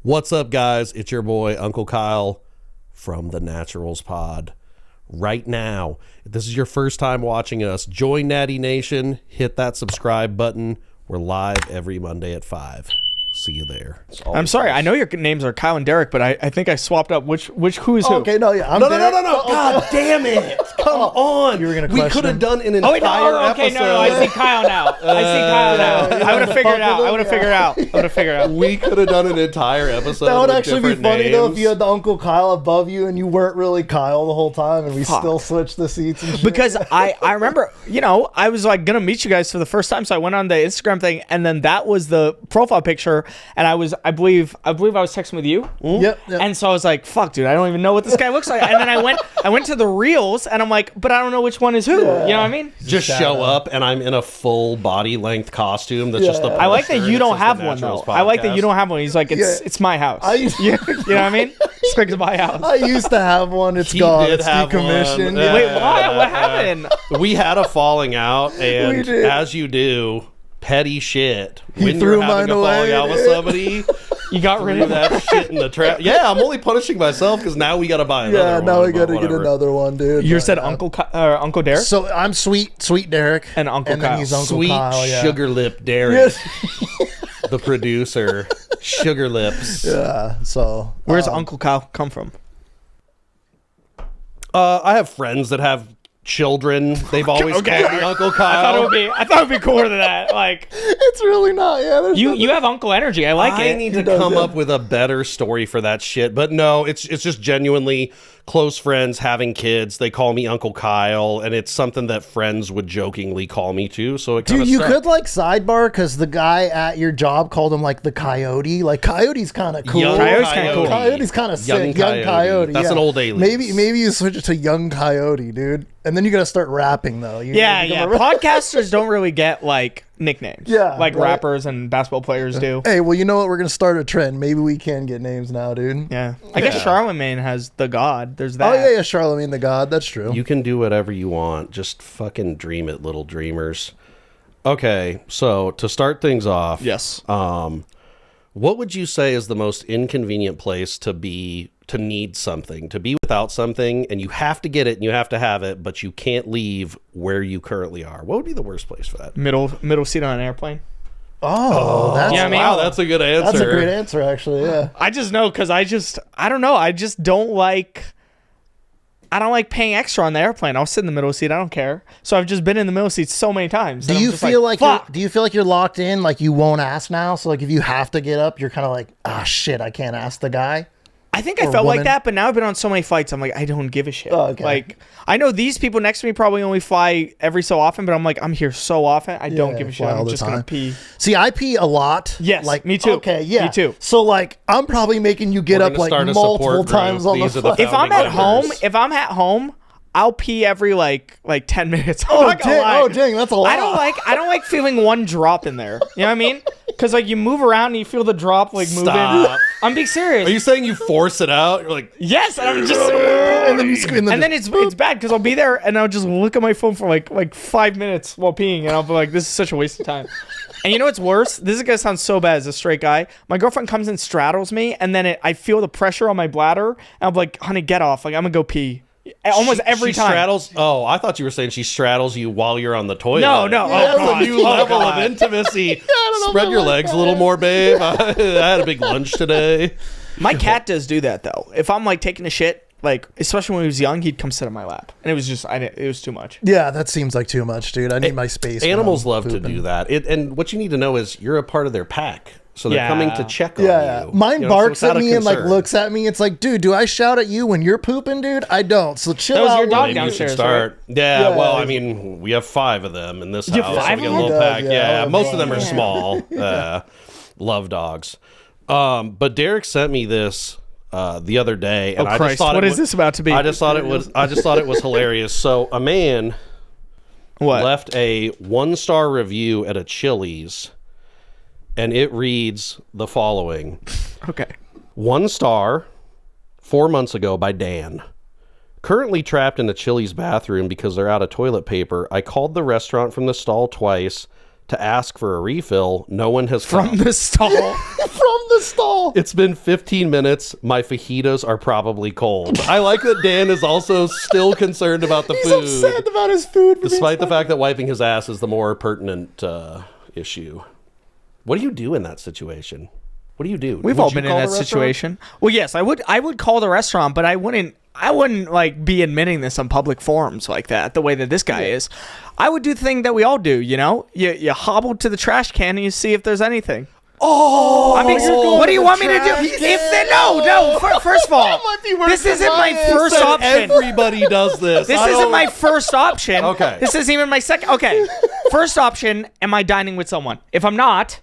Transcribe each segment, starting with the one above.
What's up, guys? It's your boy, Uncle Kyle from the Naturals Pod. Right now, if this is your first time watching us, join Natty Nation, hit that subscribe button. We're live every Monday at 5. See you there. I'm sorry. I know your names are Kyle and Derek, but I think I swapped up which who is who. Okay, no, yeah. No. God damn it. Come on. You were going to We question could have him? done an entire episode. No, I see Kyle now. I would have figured it out. We could have done an entire episode. That would with actually be different funny, though, if names. you had the Uncle Kyle above you and you weren't really Kyle the whole time and we still switched the seats and shit. Because I remember, I was like going to meet you guys for the first time, so I went on the Instagram thing, and then that was the profile picture, and I believe I was texting with you. Yep. And so I was like, fuck, dude, I don't even know what this guy looks like. And then I went to the reels, and I'm like, but I don't know which one is who. Yeah. You know what I mean? Just show up and I'm in a full body length costume. That's just the. I like that you don't have one, though. Podcast. I like that you don't have one. He's like, it's my house. You know what I mean? It's like my house. I used to have one. It's He gone. did It's have decommissioned. one. Yeah. Wait, why? What happened? We had a falling out, We and did. as you do, petty shit. He When threw you're having mine a falling away. out with somebody, You got rid threw of that. that shit in the trash. Yeah, I'm only punishing myself because now we got to buy another Yeah, one. now we but got to get whatever. another one, dude. You But, said yeah. Uncle Derek? So I'm sweet Derek. And Uncle and then Kyle. he's Uncle Sweet Kyle, yeah. sugar lip Derek, the producer. Sugar lips. Yeah, so. Where's Uncle Kyle come from? I have friends that have children. They've always Okay. called me Uncle Kyle. I thought it would be cooler than that. Like It's really not, yeah. There's you have uncle energy. I like I it. need to does, come yeah. up with a better story for that shit. But no, it's just genuinely close friends having kids. They call me Uncle Kyle, and it's something that friends would jokingly call me too. So it kind Dude, of you could like sidebar because the guy at your job called him like the Coyote. Like Coyote's kind of cool. Young Coyote's kinda cool. Coyote's kind of sick. Young Coyote. That's yeah. an old alias. Maybe you switch it to Young Coyote, dude. And then you got to start rapping though. You gotta become a- Podcasters don't really get like nicknames. Yeah, like right. rappers and basketball players do. Hey, well, you know what? We're gonna start a trend. Maybe we can get names now, dude. Yeah, I guess Charlemagne has the God. There's that. Oh yeah, Charlemagne the God. That's true. You can do whatever you want. Just fucking dream it, little dreamers. Okay, so to start things off, Yes. what would you say is the most inconvenient place to need something, to be without something, and you have to get it and you have to have it, but you can't leave where you currently are? What would be the worst place for that? Middle seat on an airplane. Oh, that's Yeah, I mean- Wow, that's a good answer. that's a great answer, actually. Yeah. I just know because I don't know. I just don't like. I don't like paying extra on the airplane. I'll sit in the middle seat. I don't care. So I've just been in the middle seat so many times. Do and I'm you just feel like fuck? do you feel like you're locked in? Like you won't ask now? So like if you have to get up, you're kind of like, shit, I can't ask the guy. I think I or felt like woman? that, but now I've been on so many flights. I'm like, I don't give a shit. Oh, okay. Like, I know these people next to me probably only fly every so often, but I'm like, I'm here so often. I don't give a shit. fly all I'm the just going to time. pee. See, I pee a lot. Yes, like me too. Okay, yeah, Me too. So like, I'm probably making you get We're up gonna like start a multiple support group. times on the These are the flight. If I'm at home, I'll pee every like 10 minutes. I'm not gonna lie. Dang, that's a lot. I don't like feeling one drop in there. You know what I mean? Because like you move around and you feel the drop like moving. Stop. I'm being serious. Are you saying you force it out? You're like, Yes, and I'm just. and then you scream. And then it's bad because I'll be there and I'll just look at my phone for like 5 minutes while peeing, and I'll be like, this is such a waste of time. And you know what's worse? This is gonna sound so bad as a straight guy. My girlfriend comes and straddles me, and then I feel the pressure on my bladder, and I'm like, honey, get off. Like I'm gonna go pee. Almost every she time. straddles. Oh, I thought you were saying she straddles you while you're on the toilet. No. That's God. a new level of intimacy. Spread your legs a little more, babe. I had a big lunch today. My cat does do that though. If I'm like taking a shit, like especially when he was young, he'd come sit on my lap, and it was just it was too much. Yeah, that seems like too much, dude. I need my space. when Animals I'm love to pooping. do that. And what you need to know is you're a part of their pack. So they're Yeah. coming to check on Yeah, you. mine You know, so barks it's out at of me and like concern. looks at me. It's like, dude, do I shout at you when you're pooping, dude? I don't. So chill That was out. your dog Maybe you should downstairs, start. Yeah, Yeah, well, yeah. I mean, we have 5 of them in this You have house. So 5 we get of a little them? pack. Yeah, Yeah, oh, most of them are man. small. Love dogs. But Derek sent me this the other day, and I Christ, just thought what it is this about to be? I just thought it was hilarious. So a man What? left a 1-star review at a Chili's, and it reads the following. Okay. 1 star, 4 months ago by Dan. Currently trapped in a Chili's bathroom because they're out of toilet paper. I called the restaurant from the stall twice. to ask for a refill. No one has From come. the stall. From the stall. It's been 15 minutes. My fajitas are probably cold. I like that Dan is also still concerned about the He's food, upset about his food. despite the fact that wiping his ass is the more pertinent issue. What do you do in that situation? What do you do? We've Would all you been in call that the restaurant? situation. Well, yes, I would call the restaurant, but I wouldn't like be admitting this on public forums like that, the way that this guy is. I would do the thing that we all do, you know? You hobble to the trash can and you see if there's anything. Oh, I mean, what do you want me to do? First of all, That might be worse this than isn't my mine. first option. Everybody does this. This I isn't don't- my first option. Okay. This isn't even my second. Okay. First option, am I dining with someone? If I'm not,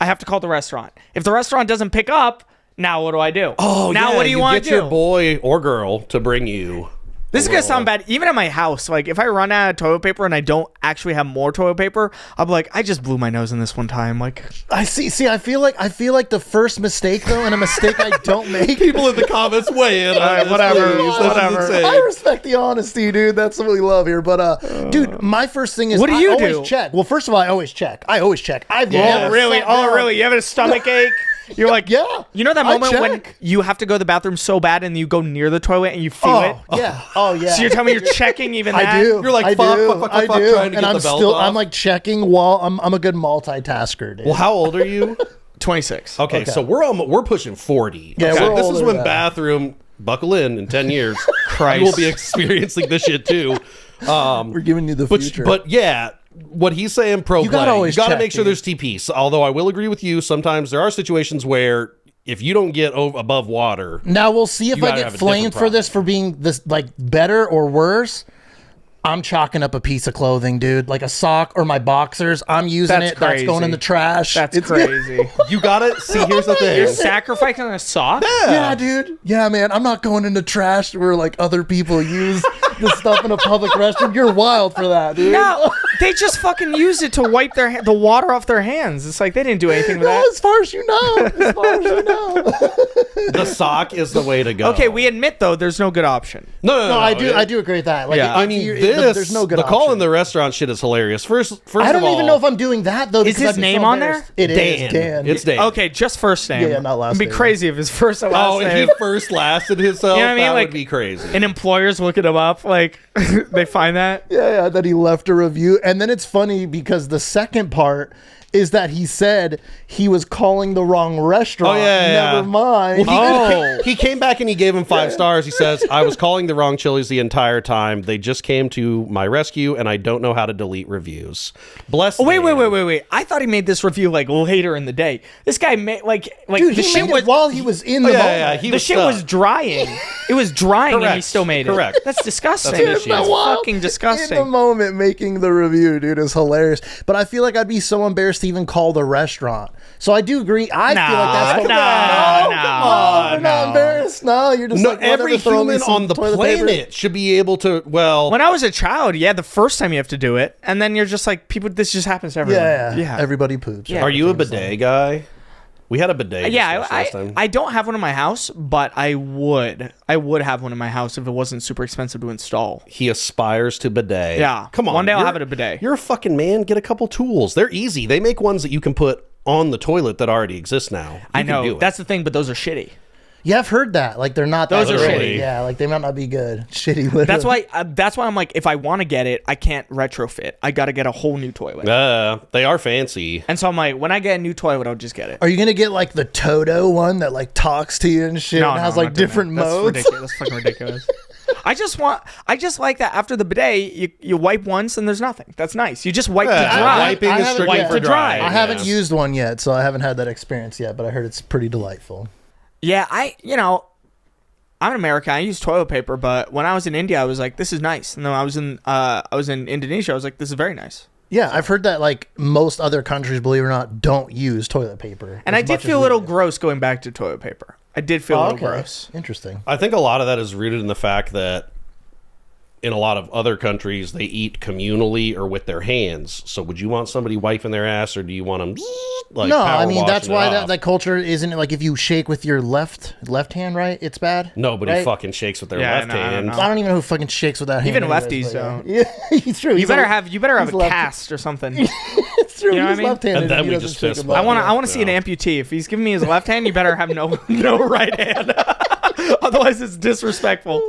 I have to call the restaurant. If the restaurant doesn't pick up, now what do I do? Oh, now yeah, what do you want to get do? your boy or girl to bring you. This is gonna sound bad. Even at my house, like if I run out of toilet paper and I don't actually have more toilet paper, I'll be like, I just blew my nose in this one time. Like, I see. I feel like the first mistake though, and a mistake I don't make. People in the comments weigh in. whatever, This is whatever. insane. I respect the honesty, dude. That's what we love here. But dude, my first thing is What do I you always do? check. Well, first of all, I always check. I've Yeah. never really? sat Oh, down- really? You have a stomach ache? You're like, Yeah. You know that I moment when check. you have to go to the bathroom so bad and you go near the toilet and you feel it? Oh yeah. Oh yeah. So you're telling me you're checking even that? I do. You're like, I fuck, do. fuck, fuck, I fuck, do. trying to and get I'm the belt still, off. I'm like checking while I'm a good multitasker, dude. Well, how old are you? 26. Okay, so we're pushing 40. Yeah, Okay, we're this is older when than that. bathroom, buckle in 10 years. Christ. You will be experiencing this shit too. We're giving you the future. But yeah, what he's saying pro You play. gotta always you gotta check, make sure dude. there's TP. So, although I will agree with you, sometimes there are situations where if you don't get above water, Now we'll see if You I gotta get have a flamed different for this for problem. being this like better or worse. I'm chalking up a piece of clothing, dude, like a sock or my boxers. I'm using That's it. That's going in crazy. the trash. That's It's- crazy. you gotta see. Here's the You're thing. sacrificing a sock? Yeah, dude. Yeah, man. I'm not going into trash where like other people use the stuff in a public restroom. You're wild for that, dude. No, they just fucking use it to wipe the water off their hands. It's like they didn't do anything with No, that. as far as you know. As far as you know. The sock is the way to go. Okay, we admit though there's no good option. no, No, I do agree with that. Like, Yeah. I mean, there's no good. The call in the restaurant shit is hilarious. First I of don't all, even know if I'm doing that though. Is because his I'd be name so on there? embarrassed. It is Dan. Dan. It's Dan. Okay, just first name. Yeah, not last It'd be name. crazy if his first and last Oh, if name. he first lasted himself, You know what I mean? that Like, would be crazy. And employers looking him up, like they find that. Yeah, that he left a review. And then it's funny because the second part is that he said he was calling the wrong restaurant. Oh, yeah. Never mind. He came back and he gave him 5 stars. He says, I was calling the wrong Chili's the entire time. They just came to my rescue, and I don't know how to delete reviews. Bless Wait. Dan. I thought he made this review like later in the day. This guy made like Dude, the he shit made was it while he was in the moment. yeah, he the was shit stuck. was drying. It was drying and he Correct. still made it. Correct. That's disgusting. That's an That's issue. Isn't that wild? fucking In the disgusting. moment making the review, dude, is hilarious. But I feel like I'd be so embarrassed to even call the restaurant. So I do agree. I feel like that's what we're not embarrassed. No, you're just No, like, whatever, every throw me human some on the toilet paper. planet should be able to, well, When I was a child, yeah, the first time you have to do it, and then you're just like, people. This just happens to everyone. Yeah. Everybody poops. Yeah. are you a bidet guy? We had a bidet Yeah, discussion last time. I don't have one in my house, but I would have one in my house if it wasn't super expensive to install. He aspires to bidet. Yeah. Come on. One day I'll you're- have it a bidet. You're a fucking man. Get a couple tools. They're easy. They make ones that you can put on the toilet that already exists now. You I can know do it. that's the thing, but those are shitty. Yeah, I've heard that. Like, they're not Those that are good. shitty. Yeah, like, they might not be good. Shitty, literally. That's why I'm like, if I want to get it, I can't retrofit. I got to get a whole new toilet. They are fancy. And so I'm like, when I get a new toilet, I'll just get it. Are you going to get, like, the Toto one that, like, talks to you and shit and has, I'm like, not doing different that. modes? That's ridiculous. That's fucking ridiculous. I just like that after the bidet, you wipe once and there's nothing. That's nice. You just wipe to dry. Wiping I is haven't- strictly wipe for to dry. dry. I haven't used one yet, so I haven't had that experience yet, but I heard it's pretty delightful. Yeah, I'm in America. I use toilet paper, but when I was in India, I was like, "This is nice." And then I was in Indonesia. I was like, "This is very nice." Yeah, I've heard that, like, most other countries, believe it or not, don't use toilet paper. And as I did much as feel a we little do. gross going back to toilet paper. I did feel a little Okay. gross. Interesting. I think a lot of that is rooted in the fact that in a lot of other countries, they eat communally or with their hands. So would you want somebody wiping their ass, or do you want them like No, power I mean, that's washing why it that off? culture isn't it, like, if you shake with your left hand, right? It's bad. Nobody right? fucking shakes with their Yeah, left no, I don't hand. know. I don't even know who fucking shakes with that hand. Even anyways, lefties but don't. Yeah, it's true. You better have a lefty. cast or something. It's true. true. You know He's what I mean? left-handed. And then he we doesn't just shake fist him bump. up. I want to see an amputee. If he's giving me his left hand, you better have no right hand. Otherwise, it's disrespectful.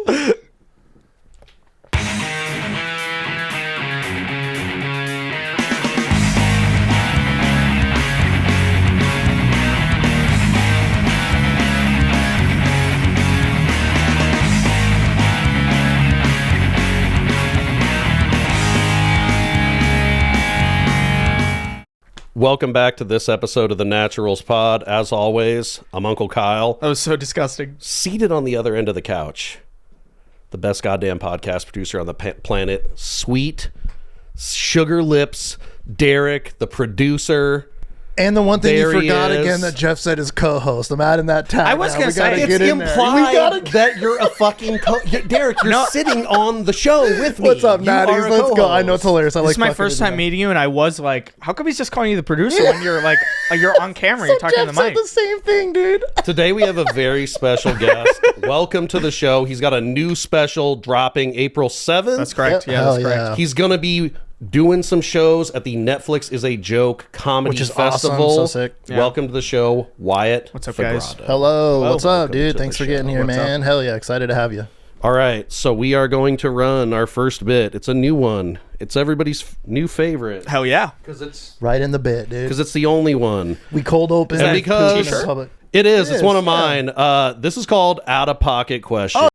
Welcome back to this episode of the Naturals Pod. As always, I'm Uncle Kyle. That was so disgusting. Seated on the other end of the couch, the best goddamn podcast producer on the planet, sweet, sugar lips, Derek, the producer. And the one thing There you he forgot is. again that Jeff said is co-host. I'm adding that tag. I was now. gonna We gotta say, get It's in there. implied We gotta that you're a fucking Derek, you're sitting on the show with me. What's up, You Natties? are a Let's go. I know co-host. it's hilarious. I This like is my fucking first with time you. meeting you, and I was like, how come he's just calling you the producer when you're like, you're on camera, you're So talking Jeff to the said mic? the same thing, dude. Today we have a very special guest. Welcome to the show. He's got a new special dropping April 7th. That's correct. Yep. Yeah, Hell that's correct. yeah. He's going to be doing some shows at the Netflix is a Joke Comedy Which is awesome. Festival. So sick. Yeah. Welcome to the show, Wyatt. What's up, guys? Feegrado. Hello. What's up, Welcome dude? to Thanks the for getting show. here, What's man. Hell yeah. Excited to have you. All right, so we are going to run our first bit. It's a new one. It's everybody's new favorite Hell yeah. because it's Right in the bit, dude. the only one. We cold open. And because Poutine in public. it is, it's one of yeah. mine. This is called Out of Pocket Question.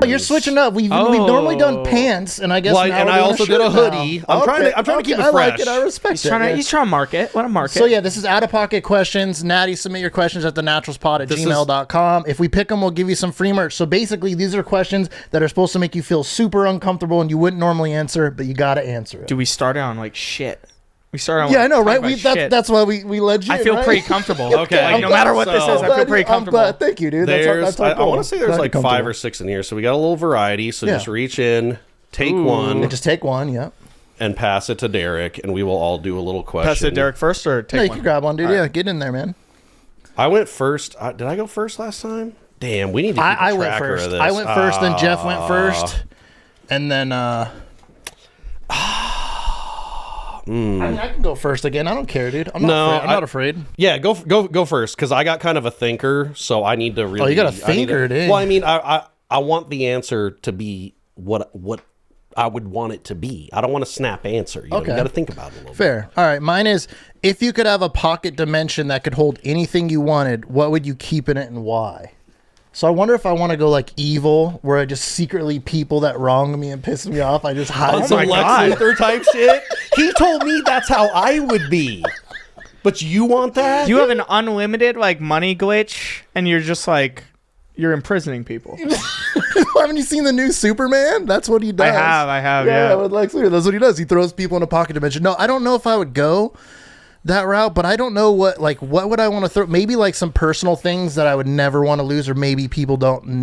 Oh, you're switching up. We've normally done pants, and I guess Well, now and we're I doing also a did a shirt hoodie. now. I'm trying to keep it I like fresh. it. I respect He's it. trying to, yeah. he's trying to market. Let him market. So yeah, this is out of pocket questions. Natty, submit your questions at thenaturalspod@gmail.com. If we pick them, we'll give you some free merch. So basically, these are questions that are supposed to make you feel super uncomfortable and you wouldn't normally answer, but you got to answer it. do we start on like shit? We started on Yeah, I know, talking right? about shit. That's why we led you. I feel right? pretty comfortable. Okay, Like, I'm no glad. matter what this So- is, I feel pretty comfortable. I'm glad. Thank you, dude. That's I cool. want to say there's Glad like you're 5 or comfortable. 6 in here, so we got a little variety. So Yeah. just reach in, take one, Just take one, yeah. and pass it to Derek, and we will all do a little question. Pass it Derek first or take No, you one? can grab one, dude. Yeah, get in there, man. I went first. Did I go first last time? Damn, we need to keep I a went tracker first. of this. I went first, then Jeff went first, and then I mean, I can go first again. I don't care, dude. I'm not afraid. Yeah, go first because I got kind of a thinker, so I need to really. Oh, you got a I need thinker, to- dude. Well, I mean, I want the answer to be what I would want it to be. I don't want a snap answer. You know, Okay. you got to think about it a little bit. Fair. All right. Mine is, if you could have a pocket dimension that could hold anything you wanted, what would you keep in it and why? So I wonder if I want to go like evil, where I just secretly people that wrong me and piss me off, I just hide Some my Lex God. Luthor type shit. He told me that's how I would be. But you want that? You have an unlimited like money glitch, and you're just like you're imprisoning people. Haven't you seen the new Superman? That's what he does. I have. Yeah. with Lex Luthor. That's what he does. He throws people in a pocket dimension. No, I don't know if I would go that route, but I don't know what would I want to throw? Maybe like some personal things that I would never want to lose, or maybe people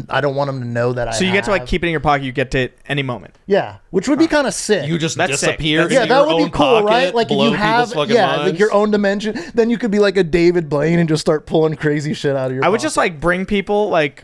I don't want them to know that I So you get to like have. keep it in your pocket. You get to it any moment. Yeah, which would be kind of sick. You just That's sick. disappear. That's in Yeah, your that would own be cool, pocket, right? Like if blow you have, people's fucking like minds. your own dimension, then you could be like a David Blaine and just start pulling crazy shit out of your. I would pocket. just like bring people like,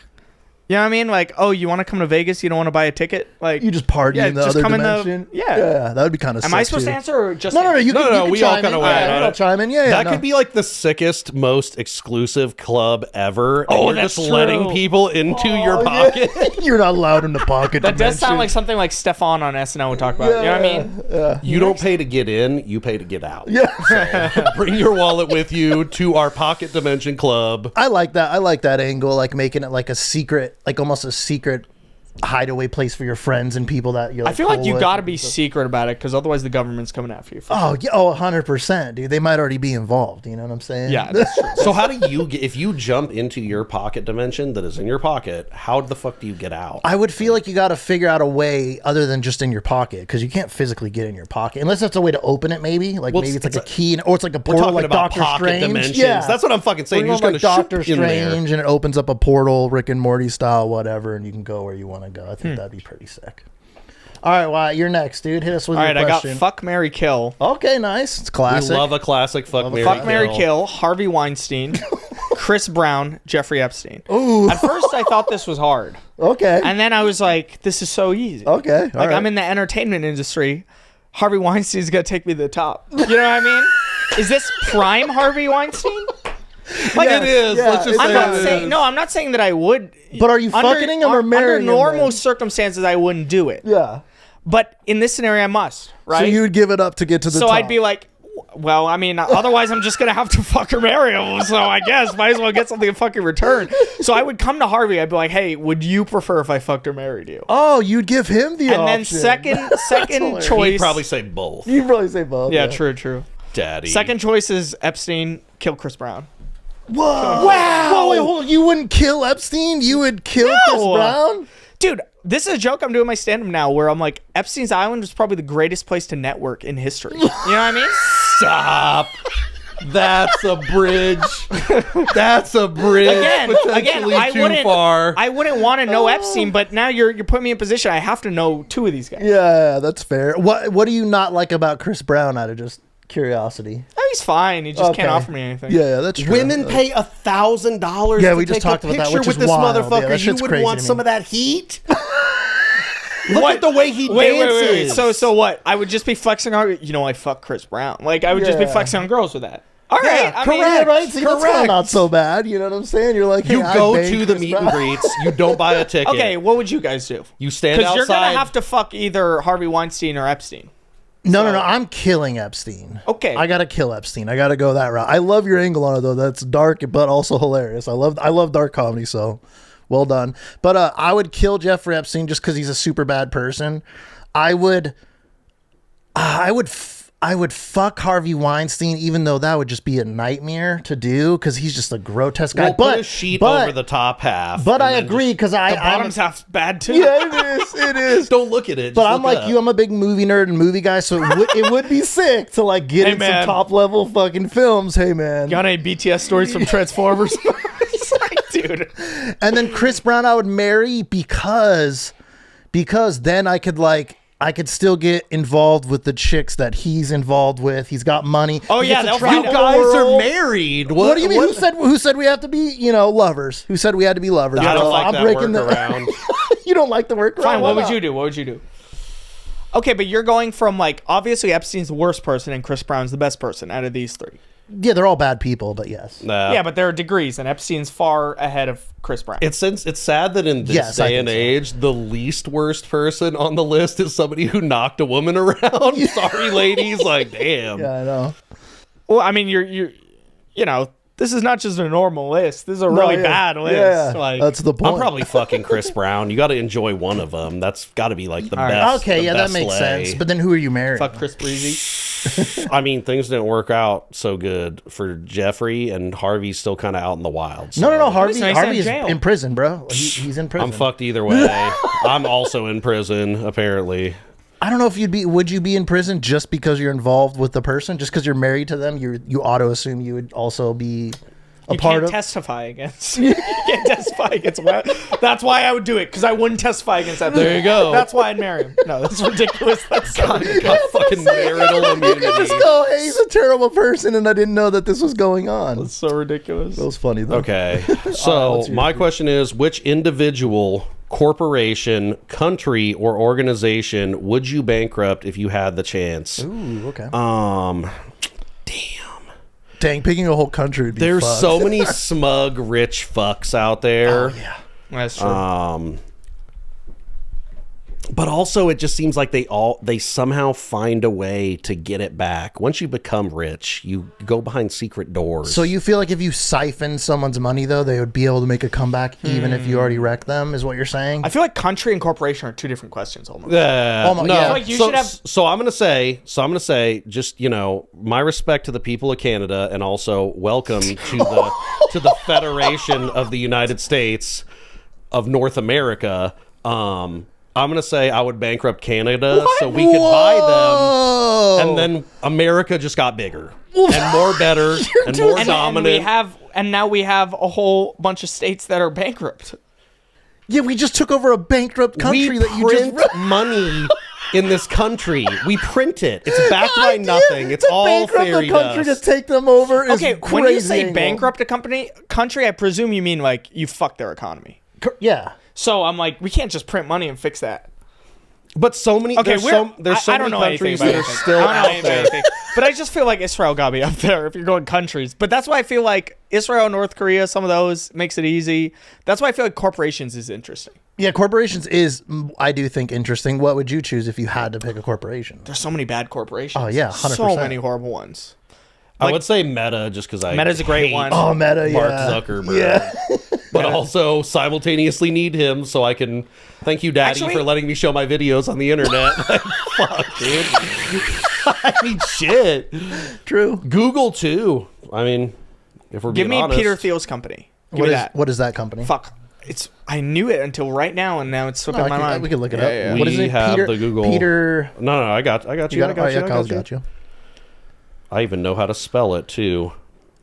you know what I mean? Like, oh, you want to come to Vegas? You don't want to buy a ticket? Like, you just party yeah, in the just other come in the- dimension. yeah. that would be kind of. am I supposed to answer or just No. You No, can, no, you can we all chime kinda in. went Yeah, on I'll it. chime in. Yeah, That no. could be like the sickest, most exclusive club ever. Oh, and you're that's just letting true. people into your Oh, pocket. yeah. You're not allowed in the pocket. That does sound dimension. like something like Stefan on SNL would talk about. You know what I mean? Yeah. You don't pay to get in, you pay to get out. Yeah. Bring your wallet with you to our pocket dimension club. I like that. I like that angle, like making it like a secret, like almost a secret hideaway place for your friends and people that you're. I Like, feel like cool you with got to and be stuff. secret about it because otherwise the government's coming after you. Oh yeah, 100%, dude. They might already be involved. You know what I'm saying? Yeah, that's true. So how do you get, if you jump into your pocket dimension that is in your pocket, how the fuck do you get out? I would feel like you got to figure out a way other than just in your pocket, because you can't physically get in your pocket unless that's a way to open it. Maybe like Well, maybe it's it's like a key, or it's like a We're portal, talking like about Doctor pocket Strange. dimensions. Yeah, That's what I'm fucking saying. We're You're just going going like to Doctor shoot in there. Strange, and it opens up a portal, Rick and Morty style, whatever, and you can go where you want to go. I think that'd be pretty sick. All right, Wyatt, you're next, dude. Hit us with All your right, I got question. fuck, marry, kill. Okay, nice. It's We classic. love a classic fuck, marry, Fuck, marry, kill. kill. Harvey Weinstein, Chris Brown, Jeffrey Epstein. Ooh. At first, I thought this was hard. Okay. And then I was like, this is so easy. Okay. Like, all right. I'm in the entertainment industry. Harvey Weinstein's going to take me to the top. You know what I mean? Is this prime Harvey Weinstein? Like it is. yeah, Let's just I'm say not it saying is. no. I'm not saying that I would. But are you fucking him or marrying him, Under normal then? circumstances, I wouldn't do it. Yeah. But in this scenario, I must. Right. So you would give it up to get to the So top. I'd be like, well, I mean, otherwise I'm just gonna have to fuck or marry him. So I guess might as well get something in fucking return. So I would come to Harvey. I'd be like, hey, would you prefer if I fucked or married you? Oh, you'd give him the And option. then second hilarious. choice. He'd probably say both. You'd probably say both. Yeah, true. Daddy. Second choice is Epstein, kill Chris Brown. Whoa. Wow. Whoa, wait, hold on. You wouldn't kill Epstein? You would kill Chris Brown? Dude, this is a joke I'm doing my stand-up now where I'm like, Epstein's Island was probably the greatest place to network in history. You know what I mean? Stop. That's a bridge. That's a bridge. Again, Potentially I too wouldn't. far. I wouldn't want to know Epstein, but now you're putting me in a position. I have to know two of these guys. Yeah, that's fair. What do you not like about Chris Brown out of just curiosity? Oh, he's fine. He just Okay. can't offer me anything. Yeah, that's true. Women pay $1,000 Yeah, to we just take talked a about that, picture which with is this wild. Yeah, motherfucker. that You shit's would crazy want to some me. of that heat? Look at the way he Wait. dances. So what? I would just be flexing on. You know, I fuck Chris Brown. Like I would just be Yeah. flexing on girls with that. All right. I mean, Yeah, right? See, that's correct. not so bad. You know what I'm saying? You're like, hey, You I go banged to the Chris meet and Brown. greets. You don't buy a ticket. okay. What would you guys do? You stand Because outside. you're gonna have to fuck either Harvey Weinstein or Epstein. No. I'm killing Epstein. Okay. I gotta kill Epstein. I gotta go that route. I love your angle on it though. That's dark but also hilarious. I love dark comedy. So, well done. But I would kill Jeffrey Epstein just because he's a super bad person. I would fuck Harvey Weinstein, even though that would just be a nightmare to do because he's just a grotesque guy. We'll put a sheet over the top half. But and I then agree just- because The I'm bottom's half bad too. yeah, it is. It is. Don't look at it. But just I'm look like it you. up. I'm a big movie nerd and movie guy, so it would be sick to like get Hey, in man. some top level fucking films. Hey man. Got any BTS stories from Transformers? It's like, dude. And then Chris Brown I would marry because then I could still get involved with the chicks that he's involved with. He's got money. Oh, He yeah, gets to they'll travel find You the guys are world. married. What do you mean? Who said we have to be, lovers? Who said we had to be lovers? I don't So like I'm that breaking workaround. You don't like the work? Fine. What would you do? What would you do? Okay, but you're going from like obviously Epstein's the worst person and Chris Brown's the best person out of these three. Yeah, they're all bad people, but yes. Yeah, but there are degrees, and Epstein's far ahead of Chris Brown. It's sad that in this Yes, I day and think so. age, the least worst person on the list is somebody who knocked a woman around. Sorry, ladies. Like, damn. Yeah, I know. Well, I mean, this is not just a normal list. This is a really yeah. bad list. Yeah, Like, that's the point. I'm probably fucking Chris Brown. You got to enjoy one of them. That's got to be like the right. best. Okay, the yeah, that best makes lay. sense. But then who are you marrying? fuck Chris Breezy. I mean, things didn't work out so good for Jeffrey, and Harvey's still kind of out in the wild. No, so Harvey. nice Harvey in is jail. in prison, bro. He's in prison. I'm fucked either way. I'm also in prison, apparently. I don't know if would you be in prison just because you're involved with the person? Just because you're married to them, you auto assume you would also be a You part can't of. testify against. You can't testify against. That's why I would do it, because I wouldn't testify against that. There you go. That's why I'd marry him. No, that's ridiculous. That's so ridiculous. Got fucking marital immunity. Just go, hey, he's a terrible person, and I didn't know that this was going on. That's so ridiculous. That was funny though. Okay. So what's your- my question is, which individual, corporation, country, or organization would you bankrupt if you had the chance? Ooh, okay. Damn. Dang, picking a whole country would be There's fucked. so many smug rich fucks out there. Yeah. That's true. But also it just seems like they somehow find a way to get it back. Once you become rich, you go behind secret doors. So you feel like if you siphon someone's money, though, they would be able to make a comeback even if you already wrecked them, is what you're saying? I feel like country and corporation are two different questions almost. Almost, no. yeah. Like you so, should have- so I'm gonna say, just my respect to the people of Canada, and also welcome to the Federation of the United States of North America. I'm gonna say I would bankrupt Canada so we could buy them, and then America just got bigger and more better and more dominant. And now we have a whole bunch of states that are bankrupt. Yeah, we just took over a bankrupt country we that you print just... money in this country. We print it. It's backed by nothing. It's all bankrupt fairy the country dust. to take them over. Is Okay, crazy when you say angle. bankrupt a country, I presume you mean like you fuck their economy. Yeah. So I'm like, we can't just print money and fix that. But so many. Okay, there's so I don't many know countries anything that are about still I don't know out anything about there. anything. But I just feel like Israel got to be up there if you're going countries. But that's why I feel like Israel, North Korea, some of those makes it easy. That's why I feel like corporations is interesting. Yeah, corporations is, I do think, interesting. What would you choose if you had to pick a corporation? There's so many bad corporations. Oh, yeah, 100%. So many horrible ones. I would say Meta just because Meta's a great one. Oh, Meta, Mark yeah. Zuckerberg. Yeah. But also simultaneously need him so I can thank you, Daddy, Actually- for letting me show my videos on the internet. Like, fuck, dude. I mean, shit. True. Google too. I mean, if we're Give being me honest. Peter Thiel's company. Give me that. What is that company? Fuck. I knew it until right now, and now it's slipping No, my mind. we can look it Yeah, up. yeah. What is We it? have Peter, the Google. Peter. No, I got you. I got you. I even know how to spell it too.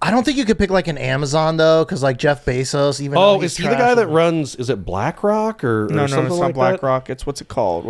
I don't think you could pick like an Amazon though, because like Jeff Bezos. Even though Oh, he's is he the trash guy that and- runs? Is it BlackRock or No, something it's like not that? BlackRock. It's what's it called?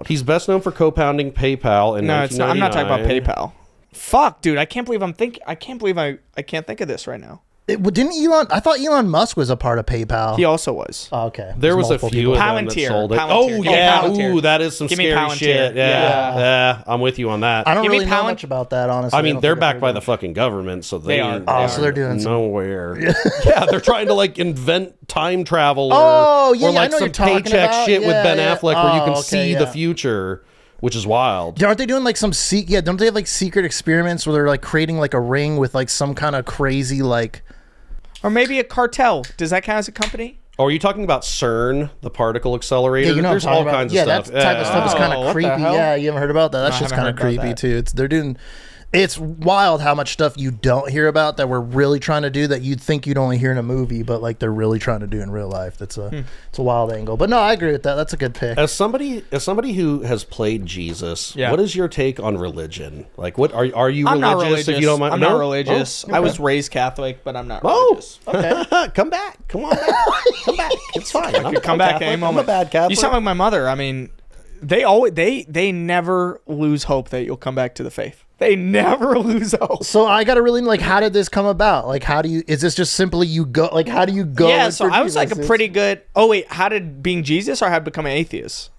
He's best known for co-founding PayPal. In No, it's not. I'm not talking about 1999. PayPal. Fuck, dude. I can't believe I can't believe I can't think of this right now. Didn't Elon? I thought Elon Musk was a part of PayPal. He also was. Oh, okay. There There's was a multiple few people. of them that Palantir. sold it. Palantir. Oh Give me yeah, Palantir. ooh, that is some Give me scary Palantir. shit. Yeah, I'm with you on that. I don't Give me really know Palan- much about that, honestly. I mean, don't they're think I've backed heard by of the it. fucking government, so They are. Oh, so they're doing some- nowhere. Yeah, they're trying to like invent time travel. Or, Oh, yeah, or yeah, I like know some what you're talking paycheck about. shit with Yeah, Ben yeah. Affleck, where you Oh, can okay, see yeah. the future, which is wild. Aren't they doing like some don't they have like secret experiments where they're like creating like a ring with like some kind of crazy like Or maybe a cartel. Does that count as a company? Oh, are you talking about CERN, the particle accelerator? what I'm There's talking all about. kinds Yeah, of stuff. that type of stuff is Oh, kind what of the creepy. hell? Yeah, you haven't heard about that? That's I just haven't kind of heard about creepy that. too. They're doing. It's wild how much stuff you don't hear about that we're really trying to do that you'd think you'd only hear in a movie, but like they're really trying to do in real life. It's a wild angle. But no, I agree with that. That's a good pick. As somebody who has played Jesus, Yeah. what is your take on religion? Like, what are you religious? I'm not religious. If you don't mind, I'm No? not religious. Oh, I okay. was raised Catholic, but I'm not Oh, religious. okay. Come back. Come on back. Come back. It's fine. I Could come back any I'm a moment. bad Catholic. You sound like my mother. I mean, they never lose hope that you'll come back to the faith. They never lose hope. So I got to really like, how did this come about? Like, is this just simply you go? Like, how do you go? Yeah, like, so for I was like a Jesus? pretty good. Oh wait, how did being Jesus or how to become an atheist?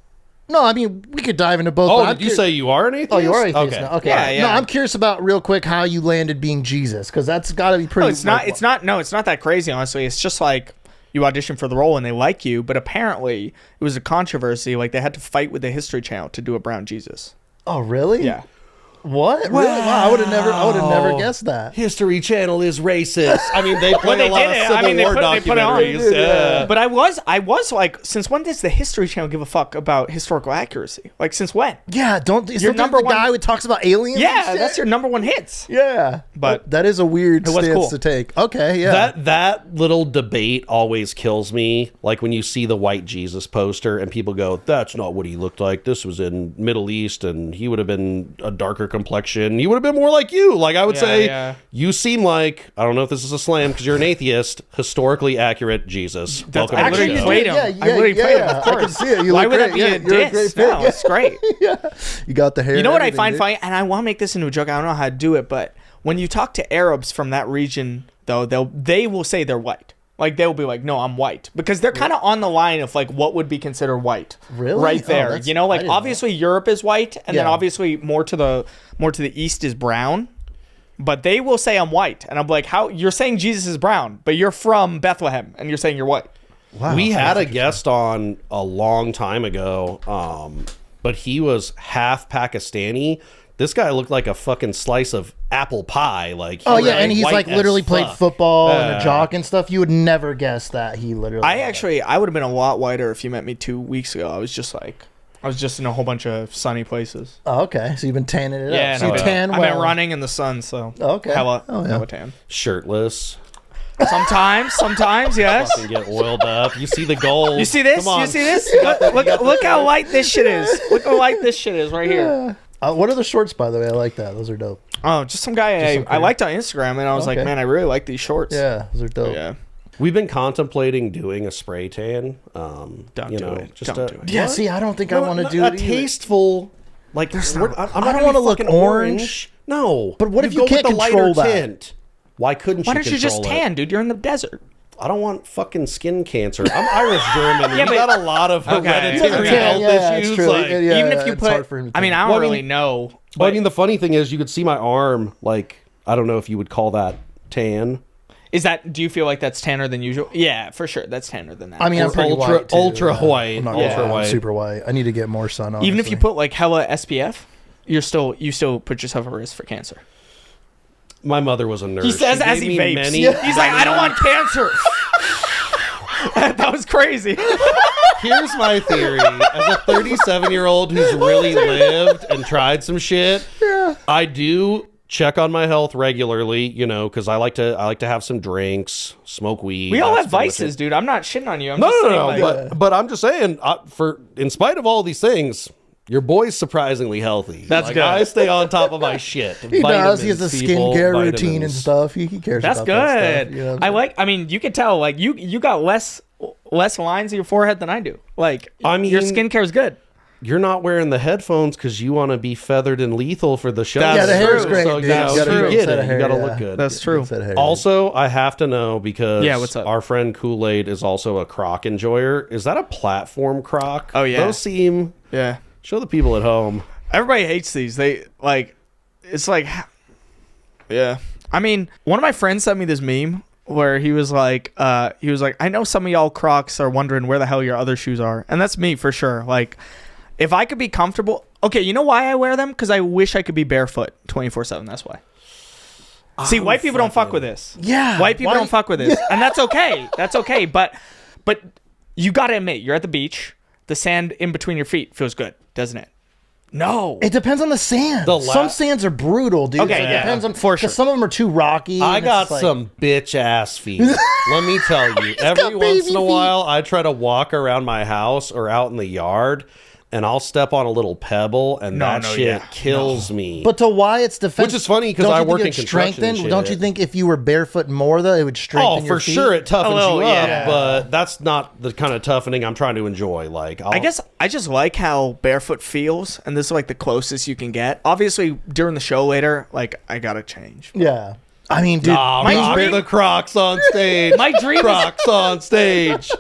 No, I mean we could dive into both. Oh, but I'm did you cur- say you are an atheist? Oh, you are atheist Okay. now. Okay. Yeah, yeah. No, I'm curious about real quick how you landed being Jesus, because that's got to be pretty. No, it's not. It's not. No, it's not that crazy. Honestly, it's just like you audition for the role and they like you, but apparently it was a controversy. Like they had to fight with the History Channel to do a brown Jesus. Oh, really? Yeah. What? Really? Wow, I would have never guessed that. History Channel is racist. I mean, they play they a lot did of it. Civil I mean, they War put it on. documentaries. Yeah. But I was like, since when does the History Channel give a fuck about historical accuracy? Like, since when? Yeah, is Your that number the one- guy who talks about aliens? Yeah, and shit? that's your number one hits. Yeah, But that is a weird it was stance cool. to take. Okay, yeah. That little debate always kills me. Like when you see the white Jesus poster and people go, "That's not what he looked like. This was in Middle East, and he would have been a darker complexion. He would have been more like you." Like I would Yeah, say, yeah. you seem like, I don't know if this is a slam because you're an atheist, historically accurate Jesus. Welcome I to the literally show. played him. Yeah, I literally played him. Of I course. can see it. You Why look would great. that be Yeah, a you're a great diss? pick. No, it's great. Yeah, you got the hair. You know and what I everything, find dude. funny, and I want to make this into a joke. I don't know how to do it, but when you talk to Arabs from that region, though, they will say they're white. Like they'll be like, "No, I'm white," because they're kind of on the line of like what would be considered white. Really? Right Oh, there. that's- You know, I like didn't know. obviously Europe is white, and then Yeah. obviously more to the east is brown. But they will say I'm white, and I'm like, "How? You're saying Jesus is brown, but you're from Bethlehem, and you're saying you're white." Wow, We that's had a interesting. guest on a long time ago, but he was half Pakistani. This guy looked like a fucking slice of apple pie. Like, Oh he yeah, was and he's white like as literally played fuck. football and Yeah. a jock and stuff. You would never guess that he literally. I would have been a lot whiter if you met me 2 weeks ago. I was just in a whole bunch of sunny places. Oh, okay. So you've been tanning it Yeah, up. So no, you tan I've well. been running in the sun, so Okay. hella, Oh, yeah. hella tan. Shirtless. Sometimes, yes. Fucking get oiled up. You see the goals. You see this? Come on. You see this? Look how light this shit is. Look how light this shit is right here. What are the shorts, by the way? I like that. Those are dope. Oh, just some guy some I liked on Instagram, and I was like, Okay. man, I really like these shorts. Yeah, those are dope. Yeah. We've been contemplating doing a spray tan. Don't do it. Just Don't do it. Yeah, see, I don't think I want to do a it either. tasteful. Like, I'm not I don't want to look orange. No, But what if you go can't with the control lighter that? tint? Why couldn't Why you? don't you just control it? tan, dude? You're in the desert. I don't want fucking skin cancer. I'm Irish German. Yeah, We but- got a lot of hereditary Okay. health Yeah, it's issues. true. Like, Yeah, Even if you it's hard put, for him to I mean, tan. I don't Well, I really mean- know. Well, But I mean, the funny thing is, you could see my arm. Like, I don't know if you would call that tan. do you feel like that's tanner than usual? Yeah, for sure. That's tanner than that. I mean, I'm pretty ultra- white, too. ultra white. I'm not Ultra gonna lie, I'm white. super white. I need to get more sun on. even if you put like hella SPF, you still put yourself at risk for cancer. My mother was a nurse. He says She as gave he me vapes. many- He's like, I don't want cancer. That was crazy. Here's my theory. As a 37-year-old who's really lived and tried some shit, I do check on my health regularly, because I like to have some drinks, smoke weed. We all That's have pretty much vices, it. dude. I'm not shitting on you. I'm No, just no, saying, no. like, But I'm just saying, in spite of all these things, your boy's surprisingly healthy. That's good. I stay on top of my shit. he does. He has a skincare routine and stuff. He cares. that's about good. that stuff, you know what I'm saying? I mean, you can tell, like, you got less lines in your forehead than I do. Like, I mean, your skincare is good. You're not wearing the headphones because you want to be feathered and lethal for the show. That's Yeah, the hair's true. great, So, dude. That's You gotta true. get a You get set it. of hair, You got to yeah. look good. That's true. Set of hair. Also, I have to know because Yeah, what's up? our friend Kool-Aid is also a Croc enjoyer. Is that a platform Croc? Oh, yeah. Those seem... Yeah. Show the people at home. Everybody hates these. They like, it's like, yeah. I mean, one of my friends sent me this meme where he was like, I know some of y'all Crocs are wondering where the hell your other shoes are, and that's me for sure. Like, if I could be comfortable, okay, you know why I wear them? Because I wish I could be barefoot 24/7. That's why. See, white people don't fuck with this. Yeah, White people why- don't fuck with this, and that's okay. That's okay. But you gotta admit, you're at the beach. The sand in between your feet feels good, doesn't it? No. It depends on the sand. Some sands are brutal, dude. Okay, It yeah, depends on for sure. because some of them are too rocky. I and got it's like- some bitch ass feet. Let me tell you. Every got once baby in a feet. while, I try to walk around my house or out in the yard, and I'll step on a little pebble, and that shit kills me. But to Wyatt's defense, Which is funny 'cause don't I you think work it in would construction and strengthen? shit. Don't you think if you were barefoot more though, it would strengthen Oh, your for feet? sure, it toughens little, you up, yeah. but that's not the kind of toughening I'm trying to enjoy. Like, I guess I just like how barefoot feels, and this is like the closest you can get. Obviously, during the show later, like, I gotta change. Yeah. I mean, dude, my rock dream- the Crocs on stage. My dream is- Crocs on stage.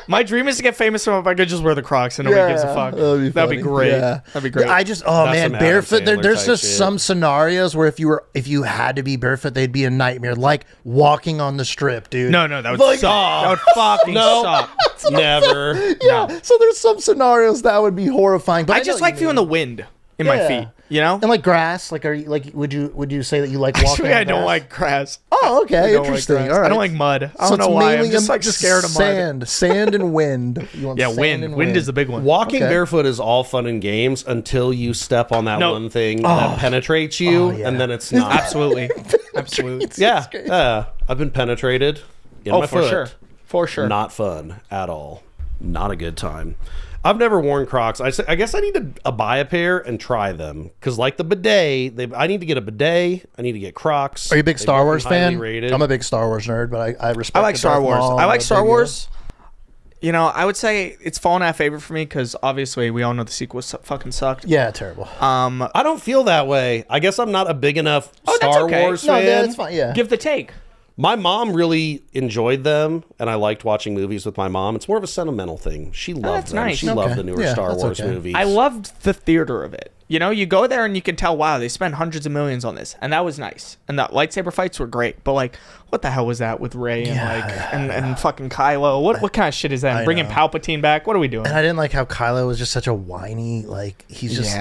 My dream is to get famous from if I could just wear the Crocs and nobody gives a fuck. That'd be funny. great. Yeah. That'd be great. I just, That's man, some Adam barefoot. Sandler There's type just shit. some scenarios where if you had to be barefoot, they'd be a nightmare. Like walking on the strip, dude. no, that would Like- suck. That would fucking No. suck. Never. Yeah. So there's some scenarios that would be horrifying. But I just like feeling the wind in my Yeah. feet. You know? and like grass. Like, are you like? Would you say that you like walking? Actually, on I don't grass? like grass. Oh, okay, I don't like interesting. grass. All right. I don't like mud. I So don't know it's why. I'm mainly just like scared of mud. sand and wind. You want Yeah, sand wind. and Wind is the big one. Walking Okay. barefoot is all fun and games until you step on that No. one thing that penetrates you, yeah. and then it's not. Absolutely. Absolutely. Yeah, I've been penetrated in my for foot. sure. For sure. Not fun at all. Not a good time. I've never worn Crocs. I guess I need to buy a pair and try them because, like the bidet, I need to get a bidet. I need to get Crocs. Are you a big They've Star been Wars highly fan? rated. I'm a big Star Wars nerd, but I respect. I like the Star Darth Wars. Maul, I I'm like a Star big, Wars. You know, I would say it's fallen out of favor for me because obviously we all know the sequel fucking sucked. Yeah, terrible. I don't feel that way. I guess I'm not a big enough Oh, that's Star okay. Wars No, fan. yeah, it's fine. Yeah. Give the take. My mom really enjoyed them, and I liked watching movies with my mom. It's more of a sentimental thing. She loved that's them. nice. She Okay. loved the newer Yeah, Star that's Wars okay. movies. I loved the theater of it. You know, you go there and you can tell, wow, they spent hundreds of millions on this, and that was nice. And the lightsaber fights were great, but like, what the hell was that with Rey and and fucking Kylo? What kind of shit is that? And bringing know. Palpatine back? What are we doing? And I didn't like how Kylo was just such a whiny, like he's just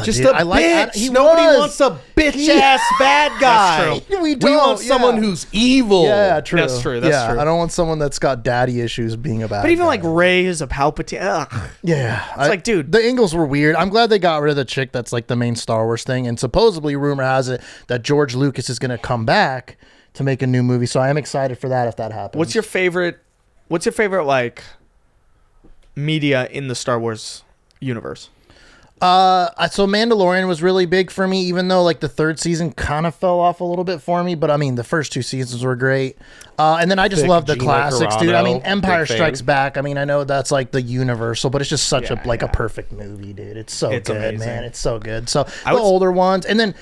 Just dude, a bitch. he Nobody was. wants a bitch ass bad guy. That's true. We We don't, want someone yeah. who's evil. Yeah, true. That's true, that's yeah, true. I don't want someone that's got daddy issues being a bad But even guy. like Rey is a Palpatine. Ugh. yeah, It's like, dude. the angles were weird. I'm glad they got rid of the chick that's like the main Star Wars thing, and supposedly rumor has it that George Lucas is going to come back to make a new movie. So I am excited for that if that happens. What's your favorite like media in the Star Wars universe? So Mandalorian was really big for me, even though like the third season kind of fell off a little bit for me. But I mean, the first 2 seasons were great. And then I just love the Gina classics, dude. I mean, Carano, Empire big fan. Strikes Back. I mean, I know that's like the Universal, but it's just such a perfect movie, dude. It's so good, amazing. man. It's so good. So the older ones, and then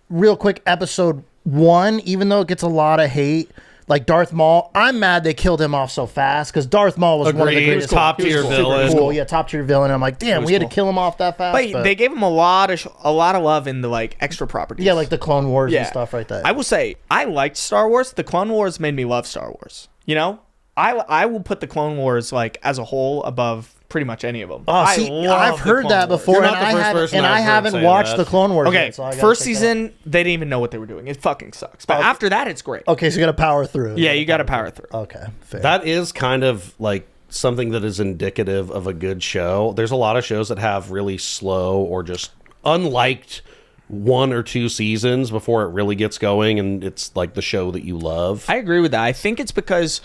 real quick, episode 1, even though it gets a lot of hate. Like Darth Maul, I'm mad they killed him off so fast because Darth Maul was one of the Agreed. greatest Top tier villain. Cool. Yeah, top tier villain. I'm like, damn, we had to kill him off that fast. But they gave him a lot of love in the like extra properties. yeah, like the Clone Wars and stuff right there. I will say I liked Star Wars. The Clone Wars made me love Star Wars. You know, I will put the Clone Wars like as a whole above pretty much any of them. Oh, see, I've heard that before, You're and not the first person I I've heard haven't say watched that. the Clone Wars. Okay, yet, so I gotta first check that out. season they didn't even know what they were doing. It fucking sucks. But after that, it's great. Okay, so you got to power through. Yeah, you got to power through. Okay, fair. That is kind of like something that is indicative of a good show. There's a lot of shows that have really slow or just unliked 1 or 2 seasons before it really gets going, and it's like the show that you love. I agree with that. I think it's because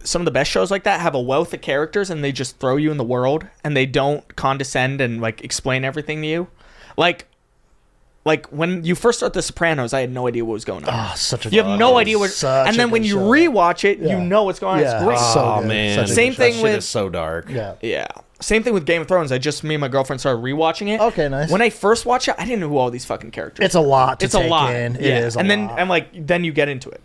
some of the best shows like that have a wealth of characters and they just throw you in the world and they don't condescend and like explain everything to you. Like when you first start The Sopranos, I had no idea what was going on. Oh, such a You have no idea what, such and a then when good you show. rewatch it, Yeah. you know what's going on. Yeah. It's great. So Oh good. man, Such a Same good thing that shit with- is so dark. Yeah. Yeah. Same thing with Game of Thrones. Me and my girlfriend started rewatching it. Okay, nice. When I first watched it, I didn't know who all these fucking characters. It's a lot to It's a take lot. in. It Yeah. is a and then lot. and like then you get into it.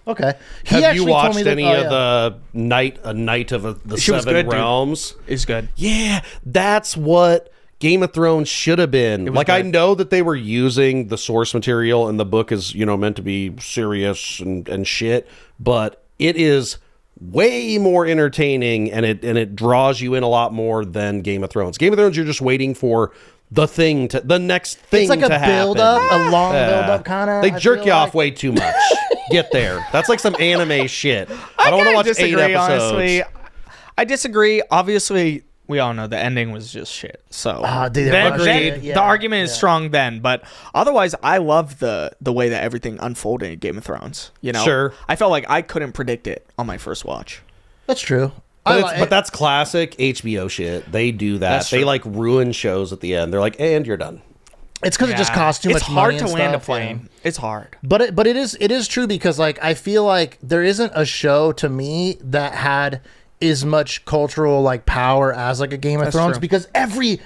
Okay. Have you watched any of the Night of the She was Seven good, dude. Realms? It's good. Yeah, that's what Game of Thrones should have been. Like, I good. know that they were using the source material and the book is, meant to be serious and shit, but it is way more entertaining and it draws you in a lot more than Game of Thrones. Game of Thrones, you're just waiting for the next thing It's like to a happen. build up, a long build up kind of. They jerk you off way too much. Get there. That's like some anime shit. I don't want to watch 8 episodes. Honestly. I disagree. Obviously, we all know the ending was just shit. So dude, then, agreed. the argument is strong then, but otherwise, I love the way that everything unfolded in Game of Thrones. You know, Sure. I felt like I couldn't predict it on my first watch. That's true. But that's classic HBO shit. They do that. That's They true. like ruin shows at the end. They're like, and you're done. It's because it just costs too much It's hard money to and land a stuff, plane. It's hard. But it is true because like I feel like there isn't a show to me that had as much cultural like power as like a Game of Thrones true. because every